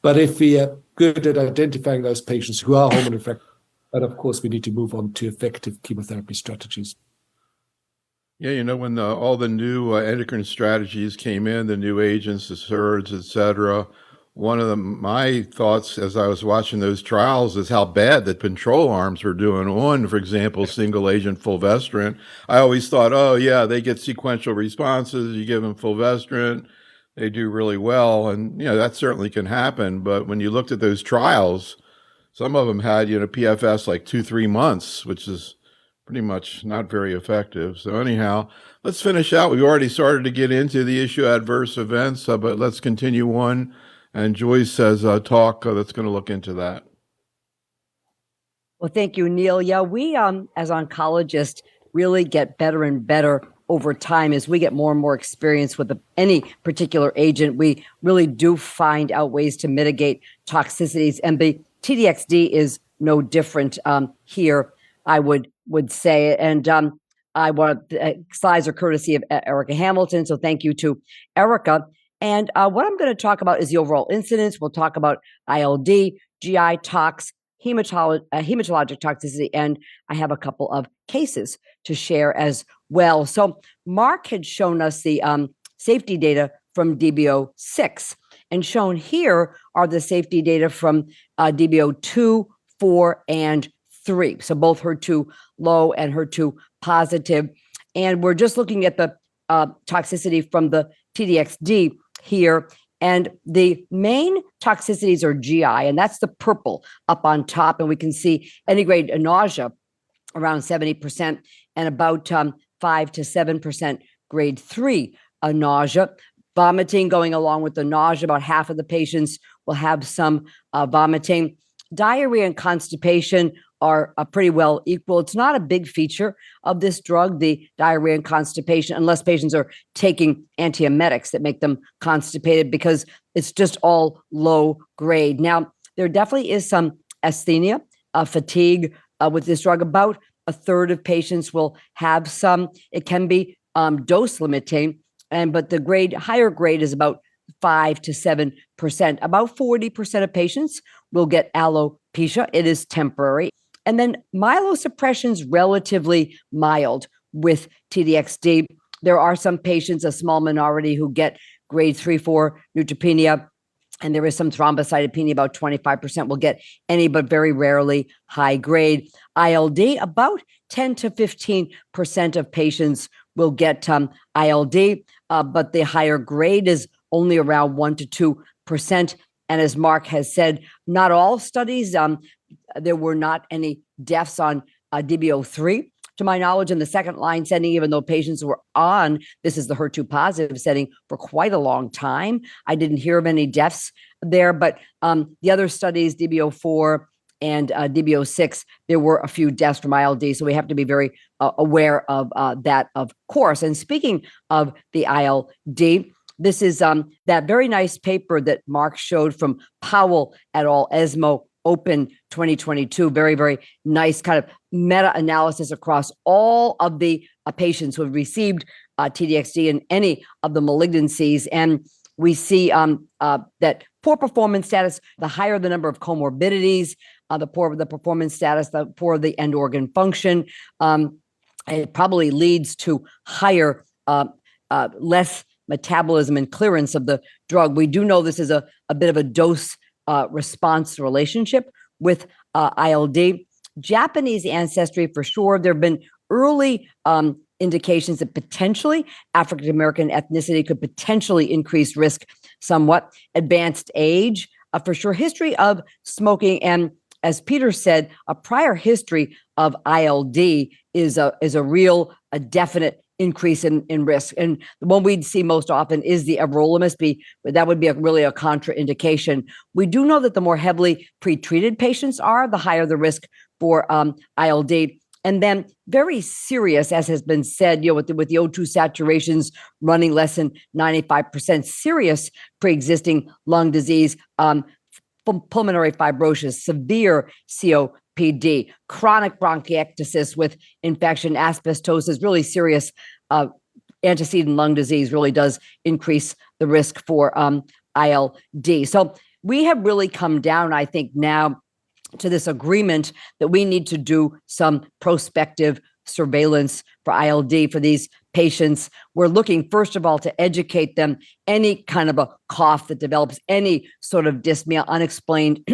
But if we are good at identifying those patients who are hormone refractory, then of course we need to move on to effective chemotherapy strategies. Yeah, when all the new endocrine strategies came in, the new agents, the SERDs, et cetera, one of my thoughts as I was watching those trials is how bad the control arms were doing on, for example, single agent fulvestrant. I always thought, oh yeah, they get sequential responses. You give them fulvestrant, they do really well. And, that certainly can happen. But when you looked at those trials, some of them had, PFS like 2-3 months, which is pretty much not very effective. So anyhow, let's finish out. We already started to get into the issue adverse events, but let's continue on. And Joyce has a talk that's going to look into that. Well, thank you, Neil. Yeah, we as oncologists really get better and better over time as we get more and more experience with any particular agent. We really do find out ways to mitigate toxicities, and the T-DXd is no different here, I would say. And I want slides are courtesy of Erica Hamilton, so thank you to Erica. And what I'm going to talk about is the overall incidence. We'll talk about ILD, GI tox, hematologic toxicity, and I have a couple of cases to share as well. So Mark had shown us the safety data from DB06, and shown here are the safety data from DB02, 4, and 3. So both HER2-low and HER2-positive. And we're just looking at the toxicity from the T-DXd here. And the main toxicities are GI, and that's the purple up on top. And we can see any grade nausea around 70% and about 5 to 7% grade 3 nausea. Vomiting going along with the nausea. About half of the patients will have some vomiting. Diarrhea and constipation are pretty well equal. It's not a big feature of this drug, the diarrhea and constipation, unless patients are taking antiemetics that make them constipated, because it's just all low grade. Now, there definitely is some asthenia, fatigue with this drug. About a third of patients will have some. It can be dose limiting, but the higher grade is about 5 to 7%. About 40% of patients will get alopecia. It is temporary. And then myelosuppression is relatively mild with T-DXd. There are some patients, a small minority, who get grade 3-4 neutropenia, and there is some thrombocytopenia. About 25% will get any, but very rarely high grade. ILD, about 10 to 15% of patients will get ILD, but the higher grade is only around 1 to 2%. And as Mark has said, not all studies, there were not any deaths on DB03, to my knowledge, in the second line setting, even though patients were on, this is the HER2 positive setting, for quite a long time. I didn't hear of any deaths there, but the other studies, DB04 and DB06, there were a few deaths from ILD. So we have to be very aware of that, of course. And speaking of the ILD, this is that very nice paper that Mark showed from Powell et al. ESMO Open 2022. Very, very nice kind of meta-analysis across all of the patients who have received T-DXd in any of the malignancies. And we see that poor performance status, the higher the number of comorbidities, the poorer the performance status, the poorer the end organ function. It probably leads to higher, less metabolism and clearance of the drug. We do know this is a bit of a dose response relationship with ILD. Japanese ancestry for sure. There have been early indications that potentially African American ethnicity could potentially increase risk somewhat. Advanced age, for sure. History of smoking, and as Peter said, a prior history of ILD is a real, a definite increase in risk. And the one we'd see most often is the everolimus. That would be really a contraindication. We do know that the more heavily pretreated patients are, the higher the risk for ILD. And then very serious, as has been said, with the O2 saturations running less than 95%, serious pre-existing lung disease, pulmonary fibrosis, severe COPD, chronic bronchiectasis with infection, asbestosis, really serious antecedent lung disease really does increase the risk for ILD. So we have really come down, I think, now to this agreement that we need to do some prospective surveillance for ILD for these patients. We're looking, first of all, to educate them. Any kind of a cough that develops, any sort of dyspnea, unexplained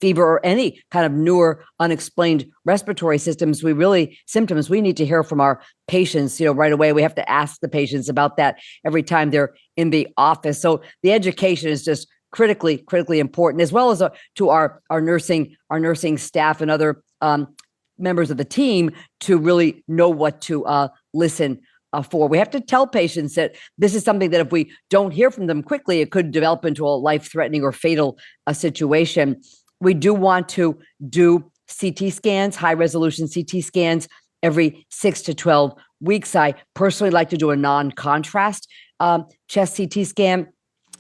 fever, or any kind of newer unexplained respiratory symptoms, we need to hear from our patients, right away. We have to ask the patients about that every time they're in the office. So the education is just critically important, as well as to our nursing staff and other members of the team to really know what to listen for. We have to tell patients that this is something that if we don't hear from them quickly, it could develop into a life-threatening or fatal situation. We do want to do CT scans, high-resolution CT scans, every 6 to 12 weeks. I personally like to do a non-contrast chest CT scan.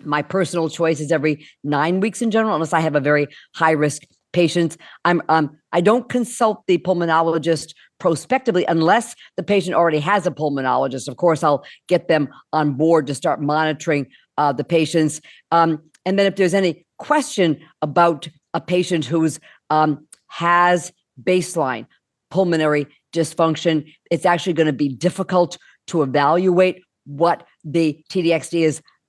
My personal choice is every 9 weeks in general, unless I have a very high-risk patient. I don't consult the pulmonologist prospectively unless the patient already has a pulmonologist. Of course, I'll get them on board to start monitoring the patients. And then if there's any question about a patient who's has baseline pulmonary dysfunction, it's actually going to be difficult to evaluate what the T-DXd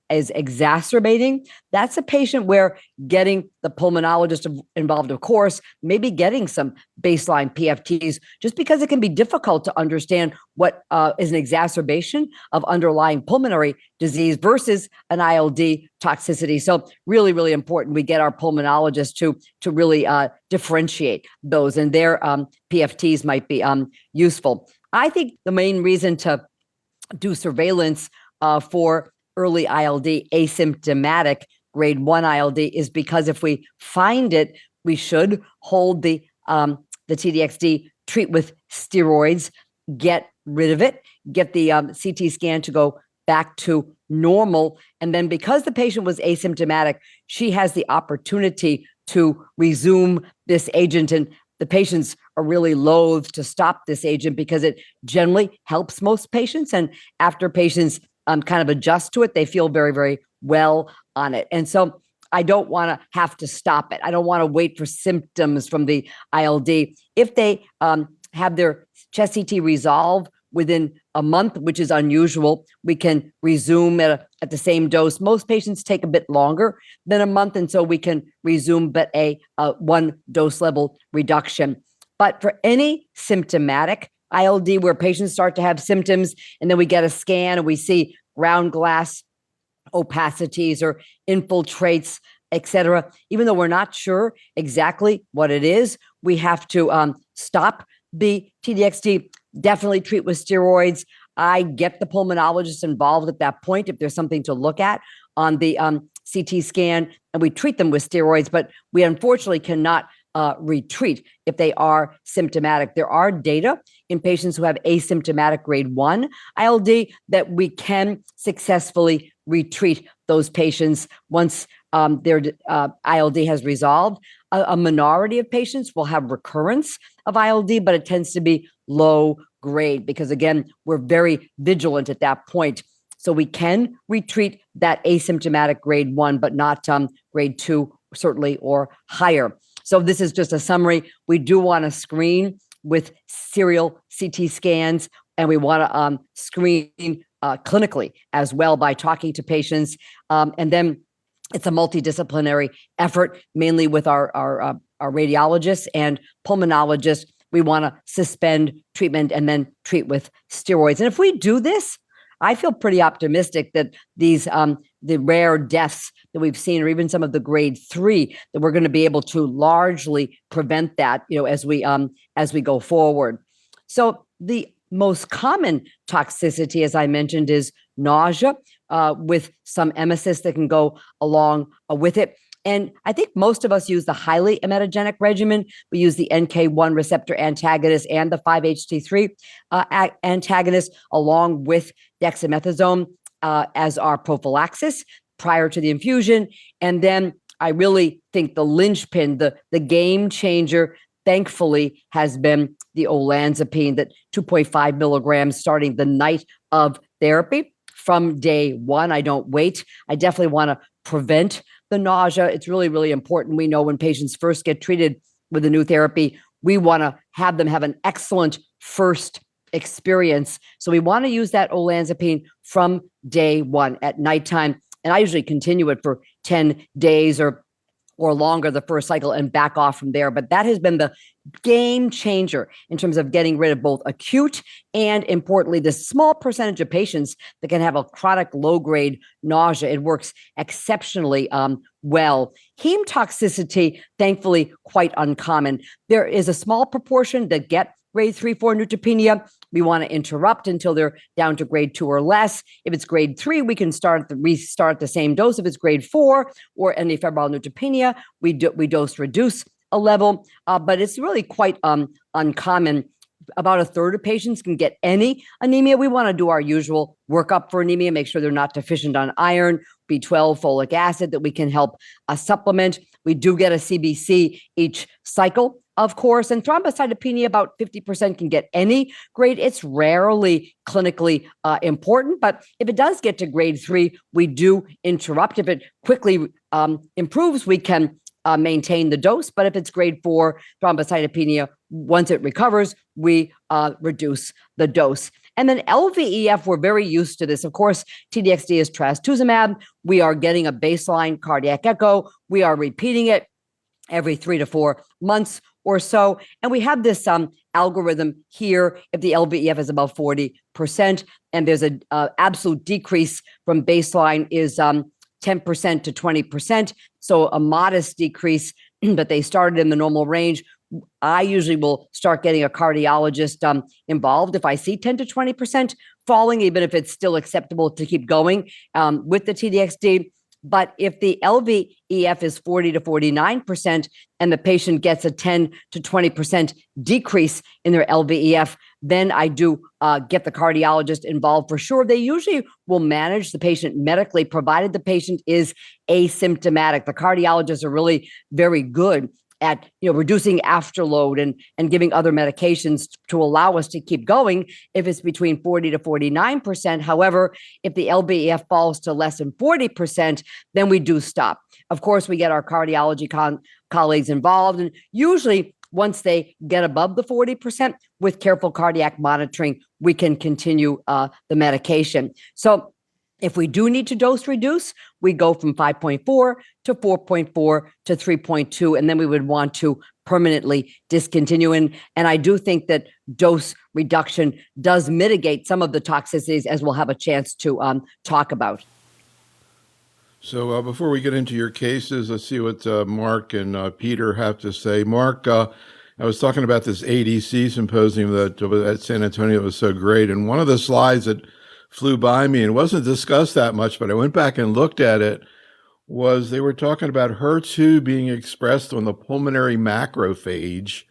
is exacerbating. That's a patient where getting the pulmonologist involved, of course, maybe getting some baseline PFTs, just because it can be difficult to understand what is an exacerbation of underlying pulmonary disease versus an ILD toxicity. So really, really important we get our pulmonologist to really differentiate those, and their PFTs might be useful. I think the main reason to do surveillance for early ILD, asymptomatic grade 1 ILD, is because if we find it, we should hold the T-DXd, treat with steroids, get rid of it, get the CT scan to go back to normal. And then because the patient was asymptomatic, she has the opportunity to resume this agent. And the patients are really loath to stop this agent because it generally helps most patients. And after patients kind of adjust to it, they feel very, very well on it. And so I don't want to have to stop it. I don't want to wait for symptoms from the ILD. If they have their chest CT resolve within a month, which is unusual, we can resume at the same dose. Most patients take a bit longer than a month, and so we can resume, but a one dose level reduction. But for any symptomatic ILD where patients start to have symptoms and then we get a scan and we see ground glass opacities or infiltrates, etc., even though we're not sure exactly what it is, we have to stop the T-DXd, definitely treat with steroids. I get the pulmonologist involved at that point if there's something to look at on the CT scan, and we treat them with steroids, but we unfortunately cannot retreat if they are symptomatic. There are data in patients who have asymptomatic grade 1 ILD that we can successfully retreat those patients once their ILD has resolved. A minority of patients will have recurrence of ILD, but it tends to be low grade because, again, we're very vigilant at that point. So we can retreat that asymptomatic grade 1, but not grade 2, certainly, or higher. So this is just a summary. We do want to screen with serial CT scans, and we want to screen clinically as well by talking to patients. And then it's a multidisciplinary effort, mainly with our radiologists and pulmonologists. We want to suspend treatment and then treat with steroids. And if we do this, I feel pretty optimistic that these the rare deaths that we've seen, or even some of the grade 3, that we're going to be able to largely prevent that, as we go forward. So the most common toxicity, as I mentioned, is nausea with some emesis that can go along with it. And I think most of us use the highly emetogenic regimen. We use the NK1 receptor antagonist and the 5-HT3 antagonist along with dexamethasone as our prophylaxis prior to the infusion. And then I really think the linchpin, the game changer, thankfully, has been the olanzapine, that 2.5 milligrams starting the night of therapy from day 1. I don't wait. I definitely want to prevent the nausea. It's really, really important. We know when patients first get treated with a new therapy, we want to have them have an excellent first experience. So we want to use that olanzapine from day 1 at nighttime. And I usually continue it for 10 days or longer the first cycle and back off from there. But that has been the game changer in terms of getting rid of both acute and, importantly, the small percentage of patients that can have a chronic low-grade nausea. It works exceptionally well. Heme toxicity, thankfully, quite uncommon. There is a small proportion that get grade 3-4 neutropenia. We want to interrupt until they're down to grade 2 or less. If it's grade 3, we can restart the same dose. If it's grade 4 or any febrile neutropenia, we dose reduce a level, but it's really quite uncommon. About a third of patients can get any anemia. We want to do our usual workup for anemia, make sure they're not deficient on iron, B12, folic acid that we can help supplement. We do get a CBC each cycle, of course, and thrombocytopenia, about 50% can get any grade. It's rarely clinically important, but if it does get to grade 3, we do interrupt. If it quickly improves, we can maintain the dose. But if it's grade 4 thrombocytopenia, once it recovers, we reduce the dose. And then LVEF, we're very used to this. Of course, T-DXd is trastuzumab. We are getting a baseline cardiac echo. We are repeating it every 3 to 4 months or so. And we have this algorithm here. If the LVEF is above 40% and there's an absolute decrease from baseline is 10% to 20%. So a modest decrease, but they started in the normal range. I usually will start getting a cardiologist involved if I see 10 to 20% falling, even if it's still acceptable to keep going with the T-DXd. But if the LVEF is 40 to 49% and the patient gets a 10 to 20% decrease in their LVEF, then I do get the cardiologist involved for sure. They usually will manage the patient medically, provided the patient is asymptomatic. The cardiologists are really very good at reducing afterload and giving other medications to allow us to keep going if it's between 40 to 49%. However, if the LVEF falls to less than 40%, then we do stop. Of course, we get our cardiology colleagues involved, and usually once they get above the 40%, with careful cardiac monitoring, we can continue the medication. So if we do need to dose reduce, we go from 5.4 to 4.4 to 3.2, and then we would want to permanently discontinue. And I do think that dose reduction does mitigate some of the toxicities, as we'll have a chance to talk about. So before we get into your cases, let's see what Mark and Peter have to say. Mark, I was talking about this ADC symposium that at San Antonio was so great, and one of the slides that flew by me and wasn't discussed that much, but I went back and looked at it, was they were talking about HER2 being expressed on the pulmonary macrophage,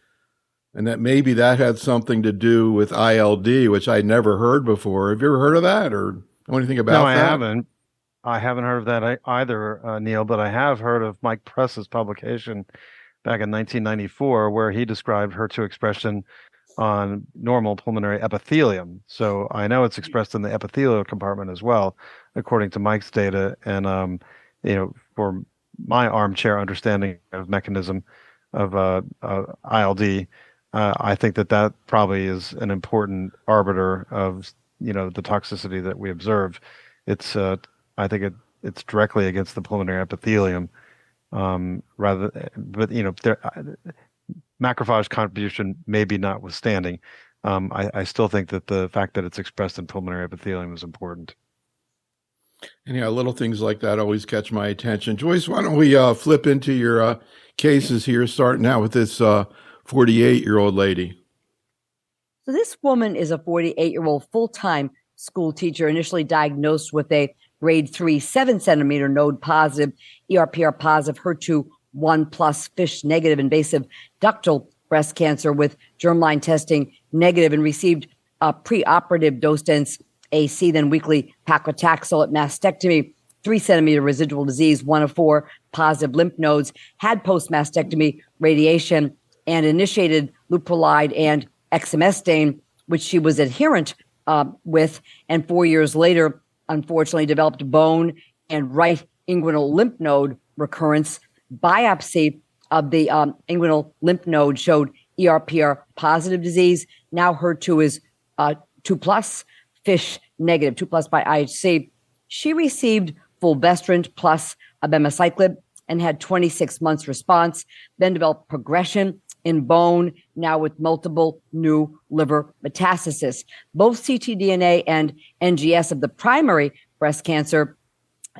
and that maybe that had something to do with ILD, which I'd never heard before. Have you ever heard of that or know anything about No, I that? haven't. I haven't heard of that either, Neil, but I have heard of Mike Press's publication back in 1994, where he described HER2 expression on normal pulmonary epithelium. So I know it's expressed in the epithelial compartment as well, according to Mike's data. And for my armchair understanding of mechanism of ILD, I think that probably is an important arbiter of the toxicity that we observe. It's I think it's directly against the pulmonary epithelium, but macrophage contribution maybe notwithstanding, I still think that the fact that it's expressed in pulmonary epithelium is important. And little things like that always catch my attention. Joyce, why don't we flip into your cases here, starting out with this 48-year-old lady. So this woman is a 48-year-old full-time school teacher, initially diagnosed with a grade 3, 7-centimeter node positive, ERPR positive, HER2-1+ FISH negative invasive ductal breast cancer with germline testing negative, and received a preoperative dose-dense AC, then weekly paclitaxel at mastectomy, 3-centimeter residual disease, 1 of 4 positive lymph nodes, had post-mastectomy radiation, and initiated leuprolide and exemestane, which she was adherent with, and 4 years later, unfortunately, developed bone and right inguinal lymph node recurrence. Biopsy of the inguinal lymph node showed ERPR positive disease. Now HER2 is 2+, FISH negative, 2+ by IHC. She received fulvestrant plus abemaciclib and had 26 months response, then developed progression in bone, now with multiple new liver metastasis. Both ctDNA and NGS of the primary breast cancer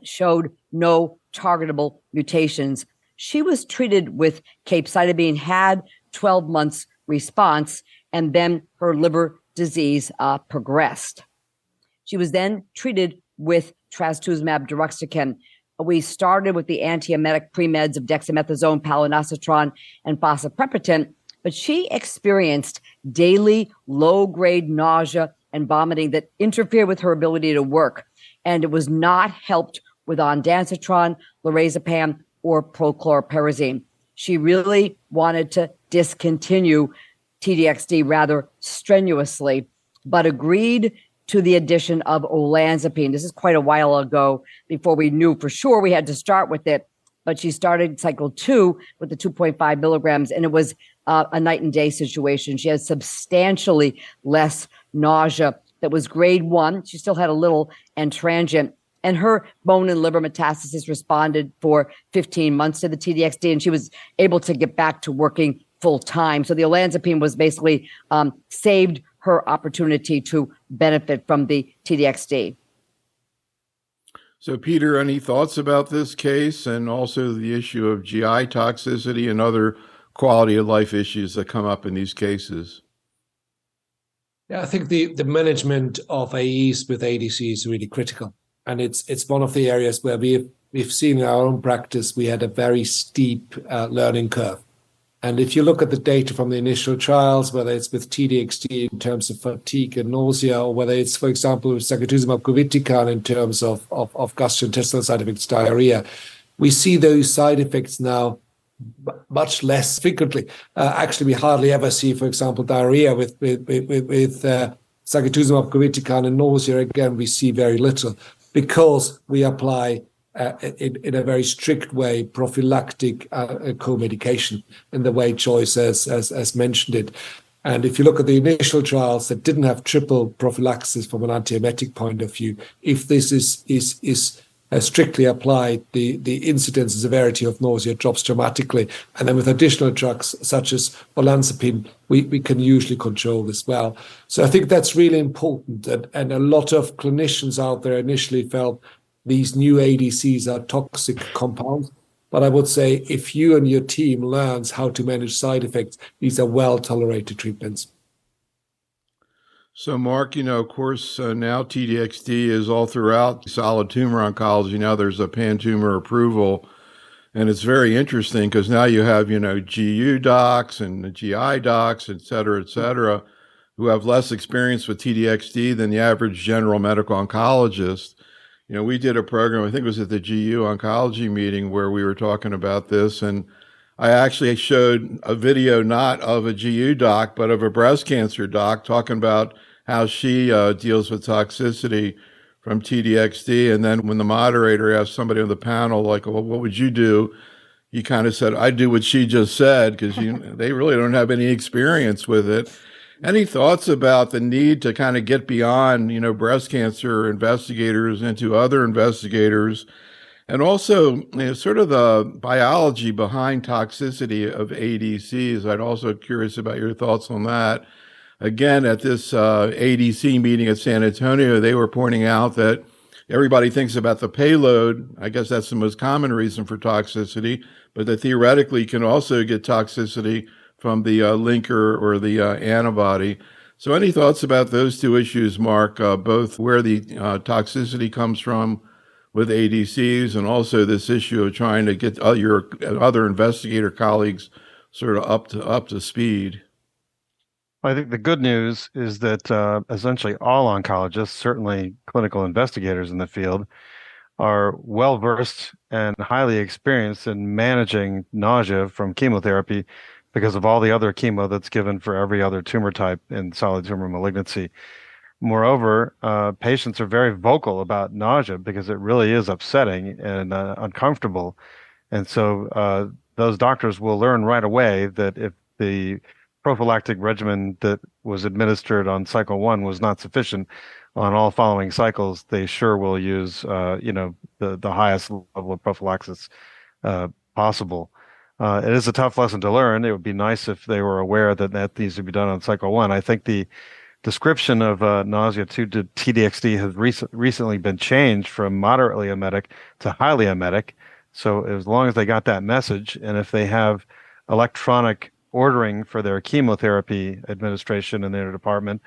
showed no targetable mutations. She was treated with capecitabine, had 12 months response, and then her liver disease progressed. She was then treated with trastuzumab deruxtecan. We started with the antiemetic premeds of dexamethasone, palonosetron, and fosaprepitant, but she experienced daily low-grade nausea and vomiting that interfered with her ability to work, and it was not helped with ondansetron, lorazepam, or prochlorperazine. She really wanted to discontinue T-DXd rather strenuously, but agreed to the addition of olanzapine. This is quite a while ago, before we knew for sure we had to start with it. But she started cycle 2 with the 2.5 milligrams, and it was a night and day situation. She had substantially less nausea. That was grade 1. She still had a little and transient. And her bone and liver metastasis responded for 15 months to the T-DXd, and she was able to get back to working full time. So the olanzapine was basically saved her opportunity to benefit from the T-DXd. So, Peter, any thoughts about this case and also the issue of GI toxicity and other quality of life issues that come up in these cases? Yeah, I think the management of AEs with ADC is really critical. And it's one of the areas where we've seen in our own practice, we had a very steep learning curve. And if you look at the data from the initial trials, whether it's with T-DXd in terms of fatigue and nausea, or whether it's, for example, with sacituzumab govitecan in terms of gastrointestinal side effects, diarrhea, we see those side effects now much less frequently. Actually, we hardly ever see, for example, diarrhea with sacituzumab govitecan, and nausea, again, we see very little, because we apply in a very strict way prophylactic co-medication in the way Joyce has mentioned it. And if you look at the initial trials that didn't have triple prophylaxis from an antiemetic point of view, if this is strictly applied, the incidence and severity of nausea drops dramatically. And then with additional drugs such as olanzapine, we can usually control this well. So I think that's really important. And a lot of clinicians out there initially felt these new ADCs are toxic compounds. But I would say if you and your team learns how to manage side effects, these are well-tolerated treatments. So, Mark, of course, now T-DXd is all throughout solid tumor oncology. Now there's a pan-tumor approval. And it's very interesting because now you have, GU docs and GI docs, et cetera, who have less experience with T-DXd than the average general medical oncologist. We did a program, I think it was at the GU oncology meeting, where we were talking about this. And I actually showed a video not of a GU doc, but of a breast cancer doc talking about how she deals with toxicity from T-DXd. And then when the moderator asked somebody on the panel, like, well, what would you do? He kind of said, I do what she just said, because they really don't have any experience with it. Any thoughts about the need to kind of get beyond, breast cancer investigators into other investigators? And also, sort of the biology behind toxicity of ADCs. I'd also curious about your thoughts on that. Again, at this ADC meeting at San Antonio, they were pointing out that everybody thinks about the payload. I guess that's the most common reason for toxicity, but that theoretically can also get toxicity from the linker or the antibody. So any thoughts about those two issues, Mark, both where the toxicity comes from with ADCs and also this issue of trying to get your other investigator colleagues sort of up to speed? I think the good news is that essentially all oncologists, certainly clinical investigators in the field, are well versed and highly experienced in managing nausea from chemotherapy because of all the other chemo that's given for every other tumor type in solid tumor malignancy. Moreover, patients are very vocal about nausea because it really is upsetting and uncomfortable. And so those doctors will learn right away that if the prophylactic regimen that was administered on cycle 1 was not sufficient on all following cycles, they sure will use, the highest level of prophylaxis possible. It is a tough lesson to learn. It would be nice if they were aware that that needs to be done on cycle 1. I think the description of nausea to T-DXd has recently been changed from moderately emetic to highly emetic. So as long as they got that message, and if they have electronic ordering for their chemotherapy administration in their department,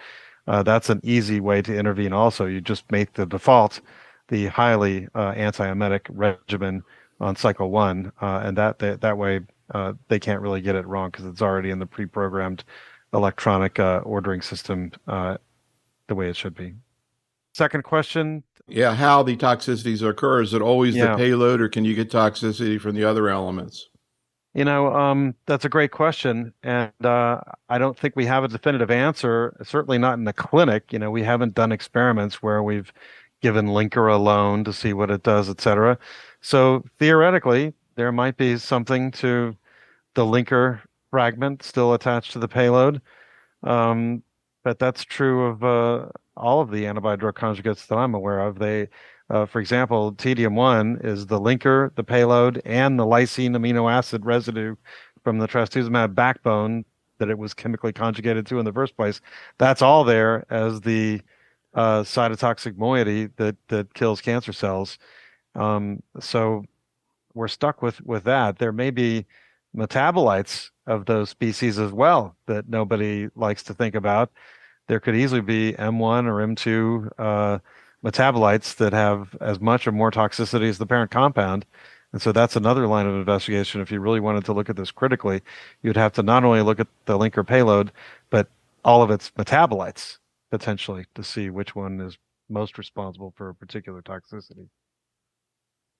that's an easy way to intervene also. You just make the default the highly anti-emetic regimen on cycle 1, and that way they can't really get it wrong because it's already in the pre-programmed electronic ordering system the way it should be. Second question. Yeah, how the toxicities occur. Is it always the payload, or can you get toxicity from the other elements? That's a great question. And I don't think we have a definitive answer, certainly not in the clinic. We haven't done experiments where we've given linker alone to see what it does, et cetera. So theoretically, there might be something to the linker fragment still attached to the payload. But that's true of all of the antibody drug conjugates that I'm aware of. For example, TDM1 is the linker, the payload, and the lysine amino acid residue from the trastuzumab backbone that it was chemically conjugated to in the first place. That's all there as the cytotoxic moiety that kills cancer cells. So we're stuck with that. There may be metabolites of those species as well that nobody likes to think about. There could easily be M1 or M2 metabolites that have as much or more toxicity as the parent compound. And so that's another line of investigation. If you really wanted to look at this critically, you'd have to not only look at the linker payload, but all of its metabolites potentially to see which one is most responsible for a particular toxicity.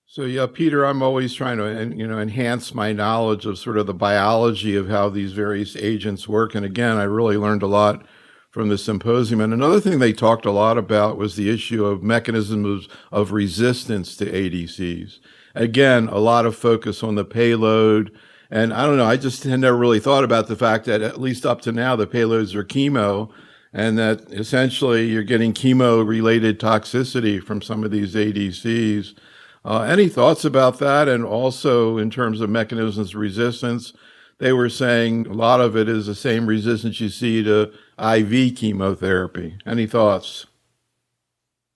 So yeah, Peter, I'm always trying to, enhance my knowledge of sort of the biology of how these various agents work. And again, I really learned a lot from the symposium. And another thing they talked a lot about was the issue of mechanisms of resistance to ADCs. Again, a lot of focus on the payload. And I don't know, I just had never really thought about the fact that at least up to now, the payloads are chemo, and that essentially you're getting chemo-related toxicity from some of these ADCs. Any thoughts about that? And also in terms of mechanisms of resistance, they were saying a lot of it is the same resistance you see to IV chemotherapy. Any thoughts?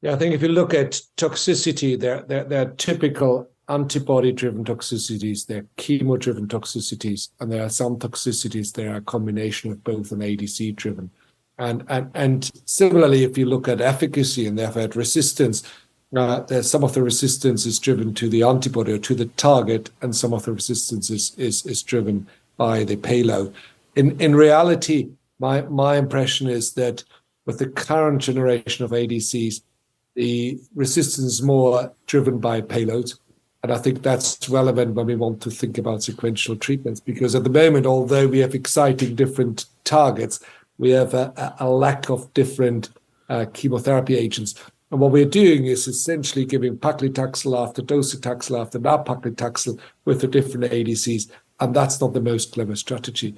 Yeah, I think if you look at toxicity, there are typical antibody-driven toxicities, there are chemo-driven toxicities, and there are some toxicities that are a combination of both and ADC-driven. And similarly, if you look at efficacy and therefore at resistance, there's some of the resistance is driven to the antibody or to the target, and some of the resistance is driven by the payload. In reality, my impression is that with the current generation of ADCs, the resistance is more driven by payloads. And I think that's relevant when we want to think about sequential treatments, because at the moment, although we have exciting different targets, we have a lack of different chemotherapy agents. And what we're doing is essentially giving paclitaxel after docetaxel after nab-paclitaxel with the different ADCs, and that's not the most clever strategy.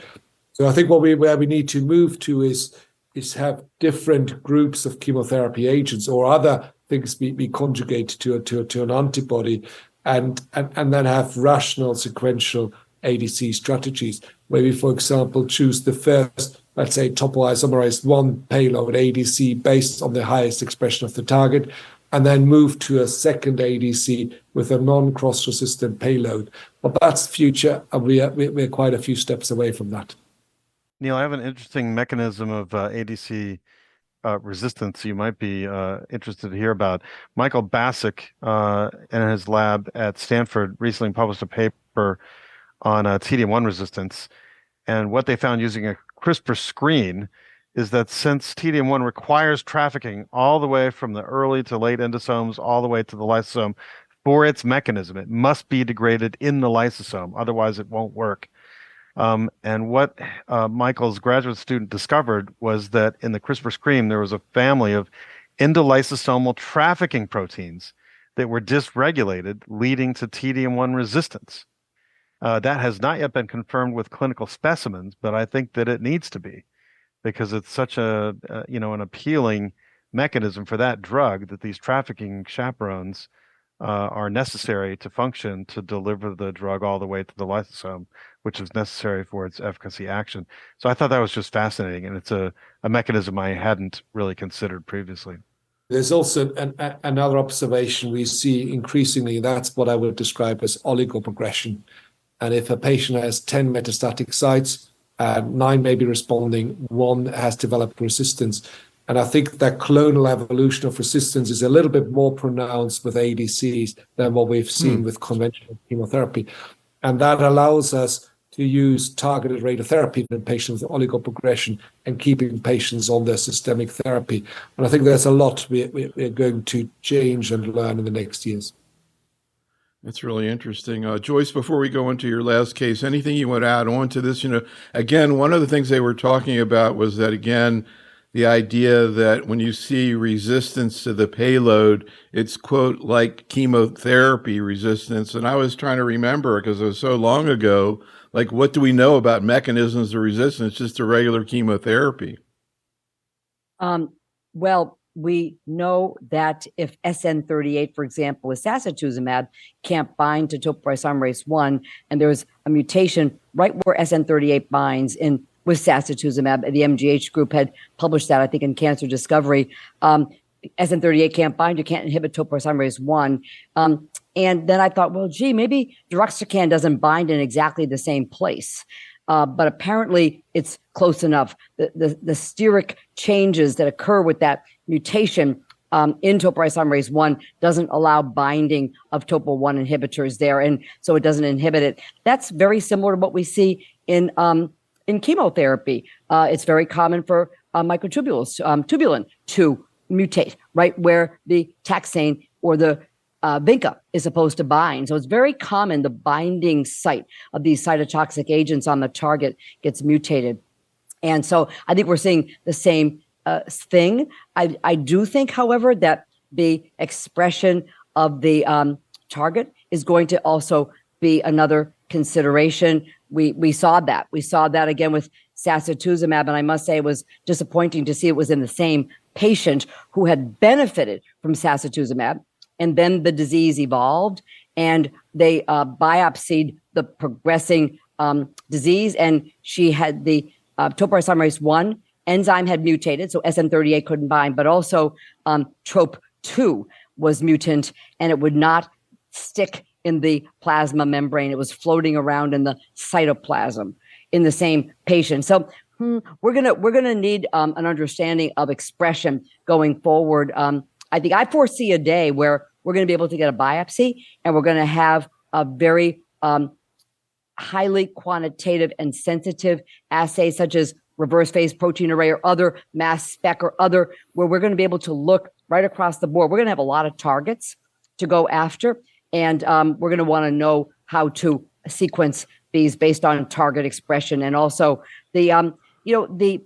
So I think where we need to move to is have different groups of chemotherapy agents or other things be conjugate to an antibody, and then have rational sequential ADC strategies, where we, for example, choose the first, let's say, topoisomerase 1 payload ADC based on the highest expression of the target, and then move to a second ADC with a non-cross-resistant payload. But that's future, and we're quite a few steps away from that. Neil, I have an interesting mechanism of ADC resistance you might be interested to hear about. Michael Bassick in his lab at Stanford recently published a paper on TDM1 resistance. And what they found using a CRISPR screen is that since TDM1 requires trafficking all the way from the early to late endosomes all the way to the lysosome for its mechanism, it must be degraded in the lysosome, otherwise it won't work. And what Michael's graduate student discovered was that in the CRISPR screen, there was a family of endolysosomal trafficking proteins that were dysregulated, leading to TDM1 resistance. That has not yet been confirmed with clinical specimens, but I think that it needs to be, because it's such an appealing mechanism for that drug that these trafficking chaperones are necessary to function to deliver the drug all the way to the lysosome, which is necessary for its efficacy action. So I thought that was just fascinating, and it's a mechanism I hadn't really considered previously. There's also another observation we see increasingly. That's what I would describe as oligoprogression. And if a patient has 10 metastatic sites, 9 may be responding, 1 has developed resistance. And I think that clonal evolution of resistance is a little bit more pronounced with ADCs than what we've seen with conventional chemotherapy. And that allows us to use targeted radiotherapy in patients with oligoprogression and keeping patients on their systemic therapy. And I think there's a lot we're going to change and learn in the next years. That's really interesting. Joyce, before we go into your last case, anything you want to add on to this? Again, one of the things they were talking about was that, again, the idea that when you see resistance to the payload, it's, quote, like chemotherapy resistance. And I was trying to remember, because it was so long ago, like, what do we know about mechanisms of resistance just to regular chemotherapy? Well, we know that if SN38, for example, with sacituzumab, can't bind to topoisomerase 1, and there's a mutation right where SN38 binds with sacituzumab, the MGH group had published that, I think, in Cancer Discovery. SN38 can't bind, you can't inhibit topoisomerase 1. And then I thought, well, gee, maybe deruxtecan doesn't bind in exactly the same place. But apparently it's close enough. The steric changes that occur with that mutation in topoisomerase 1 doesn't allow binding of topo1 inhibitors there, and so it doesn't inhibit it. That's very similar to what we see in chemotherapy. It's very common for microtubulin to mutate, right where the taxane or the vinca is supposed to bind. So it's very common the binding site of these cytotoxic agents on the target gets mutated. And so I think we're seeing the same thing. I do think, however, that the expression of the target is going to also be another consideration. We saw that. We saw that again with sacituzumab, and I must say it was disappointing to see it was in the same patient who had benefited from sacituzumab, and then the disease evolved, and they biopsied the progressing disease, and she had the topoisomerase 1 enzyme had mutated, so SN38 couldn't bind, but also TROP2 was mutant, and it would not stick in the plasma membrane. It was floating around in the cytoplasm in the same patient. So We're gonna need an understanding of expression going forward. I think I foresee a day where we're going to be able to get a biopsy, and we're going to have a very highly quantitative and sensitive assay, such as reverse phase protein array or other mass spec or other, where we're going to be able to look right across the board. We're going to have a lot of targets to go after, and we're going to want to know how to sequence these based on target expression, and also the the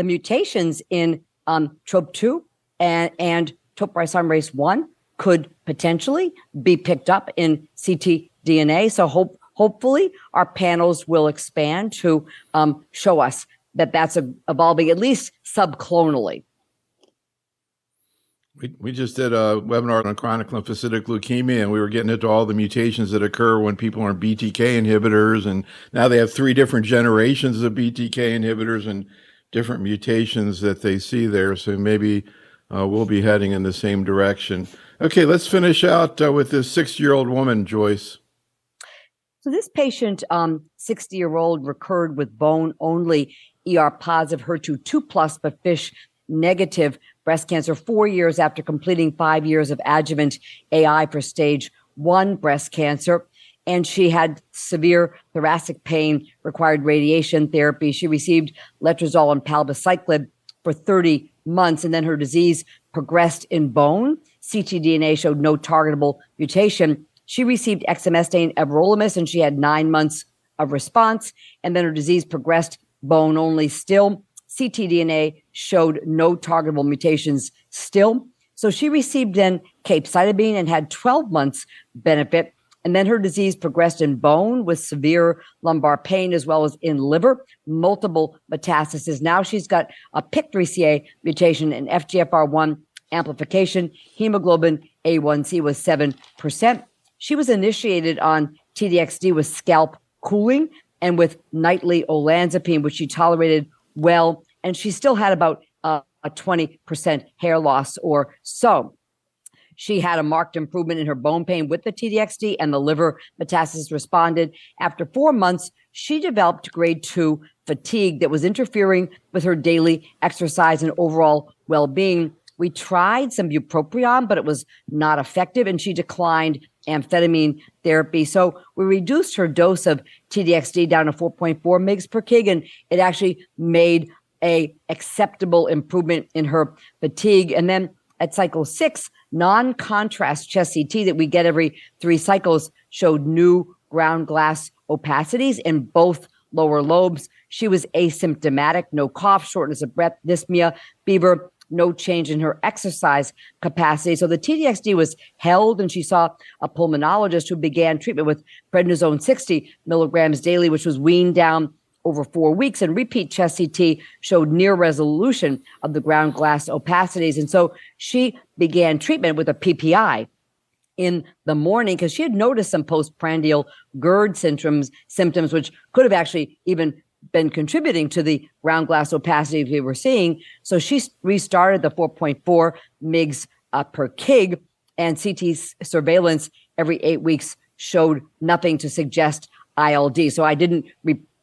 mutations in TROP2 and topoisomerase 1 could potentially be picked up in ctDNA. So hopefully our panels will expand to show us that that's evolving at least subclonally. We just did a webinar on chronic lymphocytic leukemia, and we were getting into all the mutations that occur when people are on BTK inhibitors, and now they have 3 different generations of BTK inhibitors and different mutations that they see there. So maybe we'll be heading in the same direction. Okay, let's finish out with this 60-year-old woman, Joyce. So this patient, 60-year-old, recurred with bone-only ER-positive HER2 but FISH-negative breast cancer 4 years after completing 5 years of adjuvant AI for stage 1 breast cancer. And she had severe thoracic pain, required radiation therapy. She received letrozole and palbociclib for 30 months, and then her disease progressed in bone. ctDNA showed no targetable mutation. She received exemestane everolimus, and she had 9 months of response, and then her disease progressed bone only still. ctDNA showed no targetable mutations still. So she received then capecitabine and had 12 months benefit. And then her disease progressed in bone with severe lumbar pain, as well as in liver, multiple metastases. Now she's got a PIK3CA mutation and FGFR1 amplification. Hemoglobin A1C was 7%. She was initiated on T-DXd with scalp cooling and with nightly olanzapine, which she tolerated well. And she still had about a 20% hair loss or so. She had a marked improvement in her bone pain with the T-DXd, and the liver metastasis responded. After 4 months, she developed grade 2 fatigue that was interfering with her daily exercise and overall well-being. We tried some bupropion, but it was not effective, and she declined amphetamine therapy. So we reduced her dose of T-DXd down to 4.4 mg per kg, and it actually made a acceptable improvement in her fatigue. And then at cycle 6, non-contrast chest CT that we get every 3 cycles showed new ground glass opacities in both lower lobes. She was asymptomatic, no cough, shortness of breath, dyspnea, fever, no change in her exercise capacity. So the T-DXd was held, and she saw a pulmonologist who began treatment with prednisone 60 milligrams daily, which was weaned down over 4 weeks, and repeat chest CT showed near resolution of the ground glass opacities. And so she began treatment with a PPI in the morning because she had noticed some postprandial GERD symptoms, which could have actually even been contributing to the ground glass opacity we were seeing. So she restarted the 4.4 mg per kg, and CT surveillance every 8 weeks showed nothing to suggest ILD. So I didn't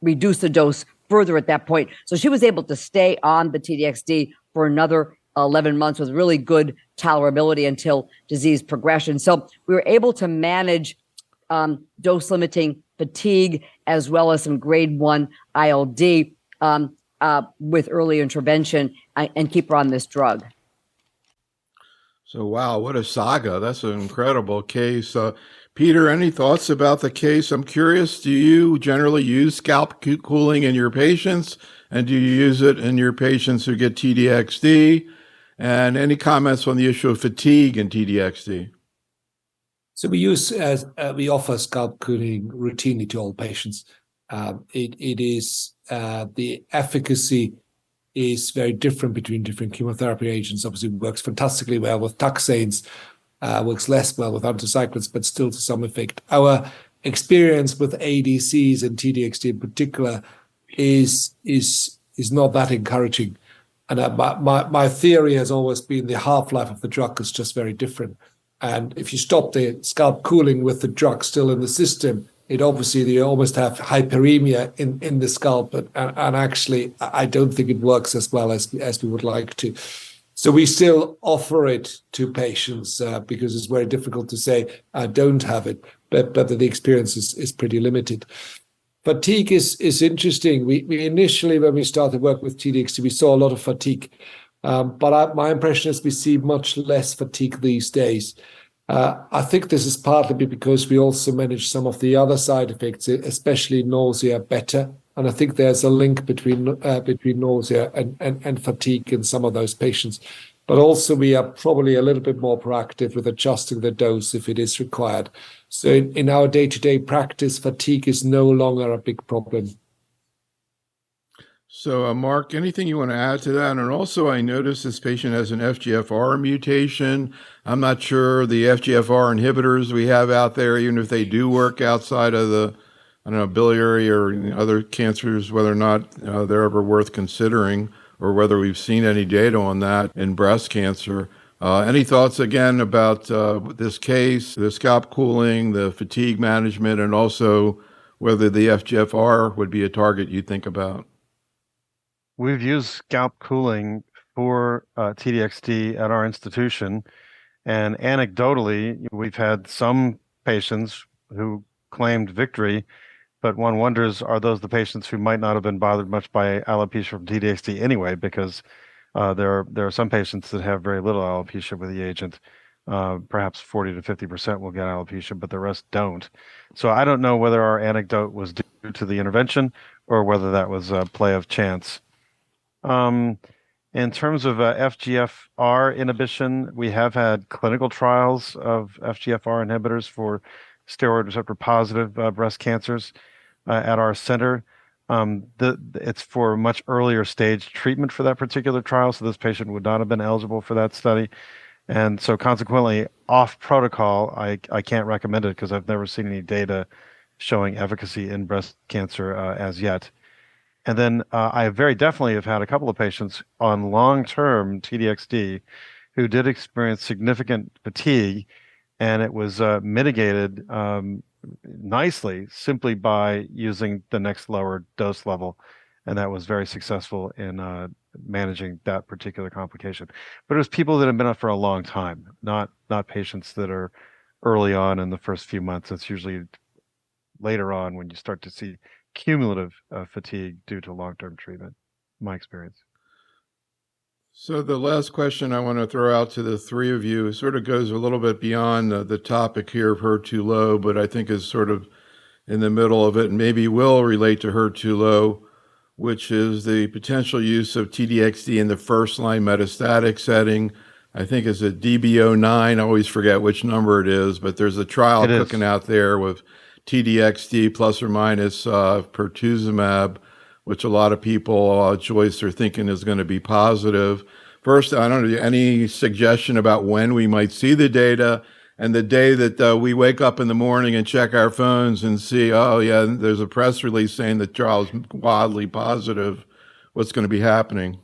reduce the dose further at that point. So she was able to stay on the T-DXd for another 11 months with really good tolerability until disease progression. So we were able to manage dose limiting fatigue as well as some grade 1 ILD with early intervention and keep her on this drug. So, wow, what a saga. That's an incredible case. Peter, any thoughts about the case? I'm curious, do you generally use scalp cooling in your patients? And do you use it in your patients who get T-DXd? And any comments on the issue of fatigue in T-DXd? So we offer scalp cooling routinely to all patients. It is the efficacy is very different between different chemotherapy agents. Obviously, it works fantastically well with taxanes, works less well with anthracyclines, but still to some effect. Our experience with ADCs and T-DXd in particular is not that encouraging. And my theory has always been the half-life of the drug is just very different. And if you stop the scalp cooling with the drug still in the system, it obviously they almost have hyperemia in the scalp, and actually I don't think it works as well as we would like to. So we still offer it to patients because it's very difficult to say I don't have it, but the experience is pretty limited. Fatigue is interesting. We initially, when we started work with T-DXd, we saw a lot of fatigue, but my impression is we see much less fatigue these days. I think this is partly because we also manage some of the other side effects, especially nausea, better. And I think there's a link between nausea and fatigue in some of those patients. But also we are probably a little bit more proactive with adjusting the dose if it is required. So in our day-to-day practice, fatigue is no longer a big problem. So, Mark, anything you want to add to that? And also, I noticed this patient has an FGFR mutation. I'm not sure the FGFR inhibitors we have out there, even if they do work outside of the, I don't know, biliary or other cancers, whether or not they're ever worth considering, or whether we've seen any data on that in breast cancer. Any thoughts again about this case, the scalp cooling, the fatigue management, and also whether the FGFR would be a target you think about? We've used scalp cooling for T-DXd at our institution, and anecdotally, we've had some patients who claimed victory, but one wonders, are those the patients who might not have been bothered much by alopecia from T-DXd anyway, because there are some patients that have very little alopecia with the agent. Perhaps 40 to 50% will get alopecia, but the rest don't. So I don't know whether our anecdote was due to the intervention or whether that was a play of chance. In terms of FGFR inhibition, we have had clinical trials of FGFR inhibitors for steroid receptor positive breast cancers at our center. It's for a much earlier stage treatment for that particular trial, so this patient would not have been eligible for that study. And so consequently, off protocol, I can't recommend it because I've never seen any data showing efficacy in breast cancer as yet. And then I very definitely have had a couple of patients on long-term T-DXd who did experience significant fatigue, and it was mitigated nicely simply by using the next lower dose level. And that was very successful in managing that particular complication. But it was people that have been up for a long time, not patients that are early on in the first few months. It's usually later on when you start to see cumulative fatigue due to long-term treatment, my experience. So the last question I want to throw out to the three of you sort of goes a little bit beyond the topic here of HER2-low, but I think is sort of in the middle of it and maybe will relate to HER2-low, which is the potential use of T-DXd in the first-line metastatic setting. I think it's a DB09. I always forget which number it is, but there's a trial cooking out there with T-DXd plus or minus pertuzumab, which a lot of people, Joyce, are thinking is going to be positive. First, I don't know, any suggestion about when we might see the data, and the day that we wake up in the morning and check our phones and see, oh yeah, there's a press release saying the trial is wildly positive, what's going to be happening?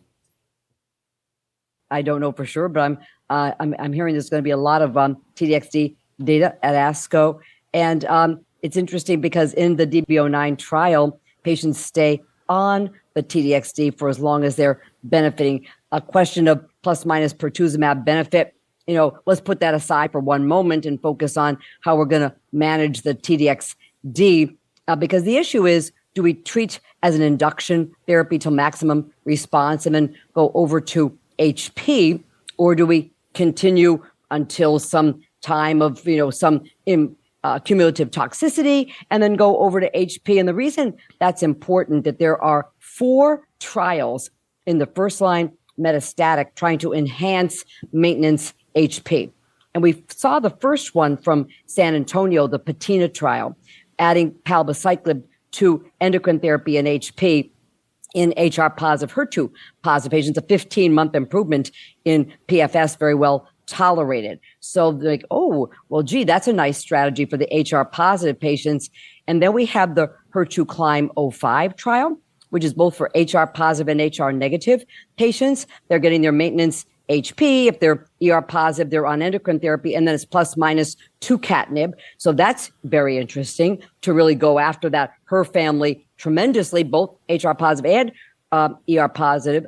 I don't know for sure, but I'm hearing there's going to be a lot of T-DXd data at ASCO, and it's interesting because in the DB09 trial, patients stay on the T-DXd for as long as they're benefiting. A question of plus minus pertuzumab benefit, let's put that aside for one moment and focus on how we're going to manage the T-DXd, because the issue is, do we treat as an induction therapy till maximum response and then go over to HP, or do we continue until some time of, some cumulative toxicity and then go over to HP? And the reason that's important, that there are 4 trials in the first line metastatic trying to enhance maintenance HP. And we saw the first one from San Antonio, the Patina trial, adding palbociclib to endocrine therapy in HP in HR positive, HER2 positive patients, a 15-month improvement in PFS, very well tolerated. So they're like, oh, well, gee, that's a nice strategy for the HR positive patients. And then we have the HER2 Climb 05 trial, which is both for HR positive and HR negative patients. They're getting their maintenance HP. If they're ER positive, they're on endocrine therapy, and then it's plus minus tucatinib. So that's very interesting to really go after that HER family tremendously, both HR positive and ER positive.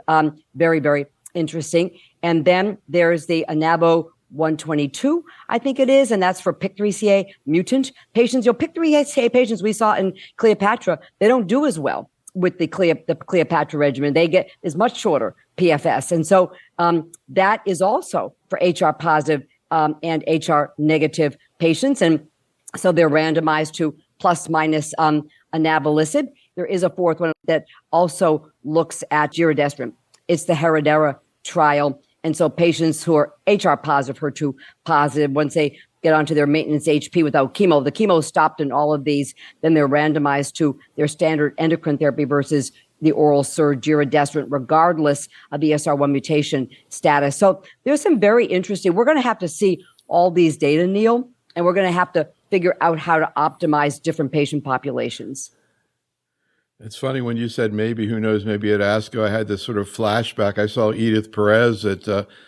Very, very interesting. And then there's the Anabo 122, I think it is, and that's for PIK3CA mutant patients. PIK3CA patients we saw in Cleopatra, they don't do as well with the Cleopatra regimen. They get is much shorter PFS. And so that is also for HR positive and HR negative patients. And so they're randomized to plus minus anabolisib. There is a fourth one that also looks at giredestrant. It's the Heredera trial. And so patients who are HR positive, HER2 positive, once they get onto their maintenance HP without chemo, the chemo is stopped in all of these, then they're randomized to their standard endocrine therapy versus the oral SERD giredestrant, regardless of ESR1 mutation status. So there's some very interesting, we're going to have to see all these data, Neil, and we're going to have to figure out how to optimize different patient populations. It's funny when you said maybe, who knows, maybe at ASCO, I had this sort of flashback. I saw Edith Perez at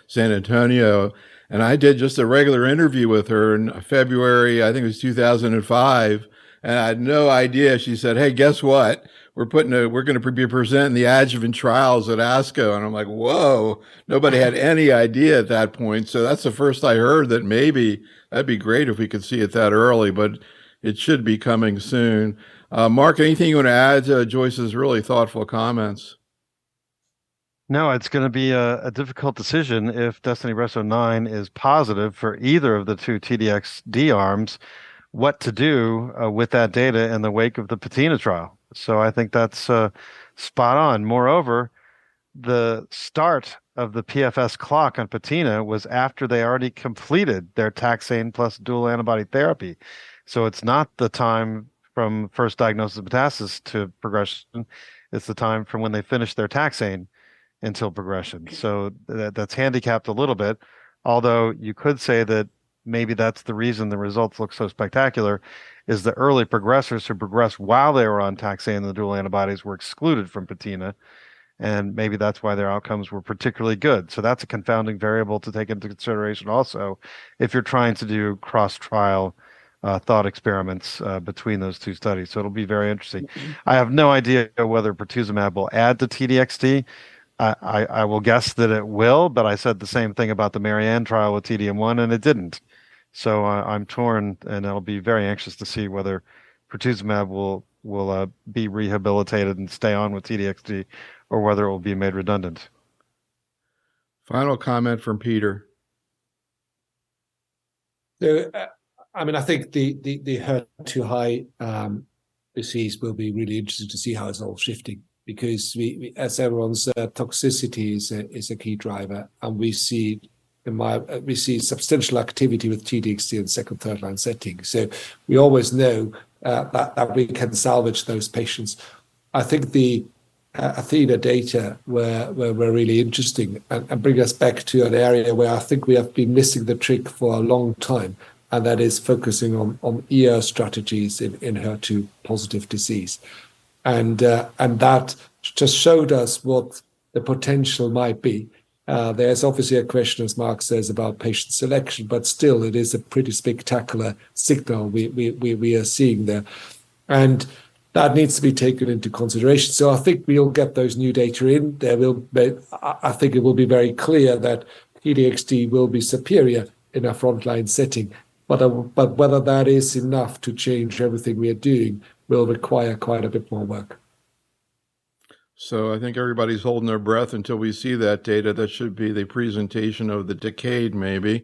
San Antonio, and I did just a regular interview with her in February, I think it was 2005, and I had no idea. She said, hey, guess what? We're going to be presenting the adjuvant trials at ASCO. And I'm like, whoa, nobody had any idea at that point. So that's the first I heard that maybe that'd be great if we could see it that early, but it should be coming soon. Mark, anything you want to add to Joyce's really thoughtful comments? No, it's going to be a difficult decision if DESTINY-Breast09 is positive for either of the two T-DXd arms, what to do with that data in the wake of the patina trial. So I think that's spot on. Moreover, the start of the PFS clock on patina was after they already completed their taxane plus dual antibody therapy. So it's not the time from first diagnosis of metastasis to progression. It's the time from when they finish their taxane until progression. So that's handicapped a little bit, although you could say that maybe that's the reason the results look so spectacular, is the early progressors who progressed while they were on taxane and the dual antibodies were excluded from patina, and maybe that's why their outcomes were particularly good. So that's a confounding variable to take into consideration also if you're trying to do cross-trial thought experiments between those two studies. So it'll be very interesting. I have no idea whether pertuzumab will add to T-DXd. I will guess that it will, but I said the same thing about the Marianne trial with TDM1, and it didn't. So I'm torn, and I'll be very anxious to see whether pertuzumab will be rehabilitated and stay on with T-DXd, or whether it will be made redundant. Final comment from Peter. So, I think the HER2 high disease will be really interesting to see how it's all shifting, because we as everyone's toxicity is a key driver, and we see substantial activity with T-DXd in second, third line setting. So we always know that we can salvage those patients. I think the Athena data were really interesting and bring us back to an area where I think we have been missing the trick for a long time, and that is focusing on ER strategies in HER2 positive disease. And that just showed us what the potential might be. There's obviously a question, as Mark says, about patient selection, but still it is a pretty spectacular signal we are seeing there. And that needs to be taken into consideration. So I think we'll get those new data in. I think it will be very clear that T-DXd will be superior in a frontline setting. But whether that is enough to change everything we are doing will require quite a bit more work. So I think everybody's holding their breath until we see that data. That should be the presentation of the decade, maybe.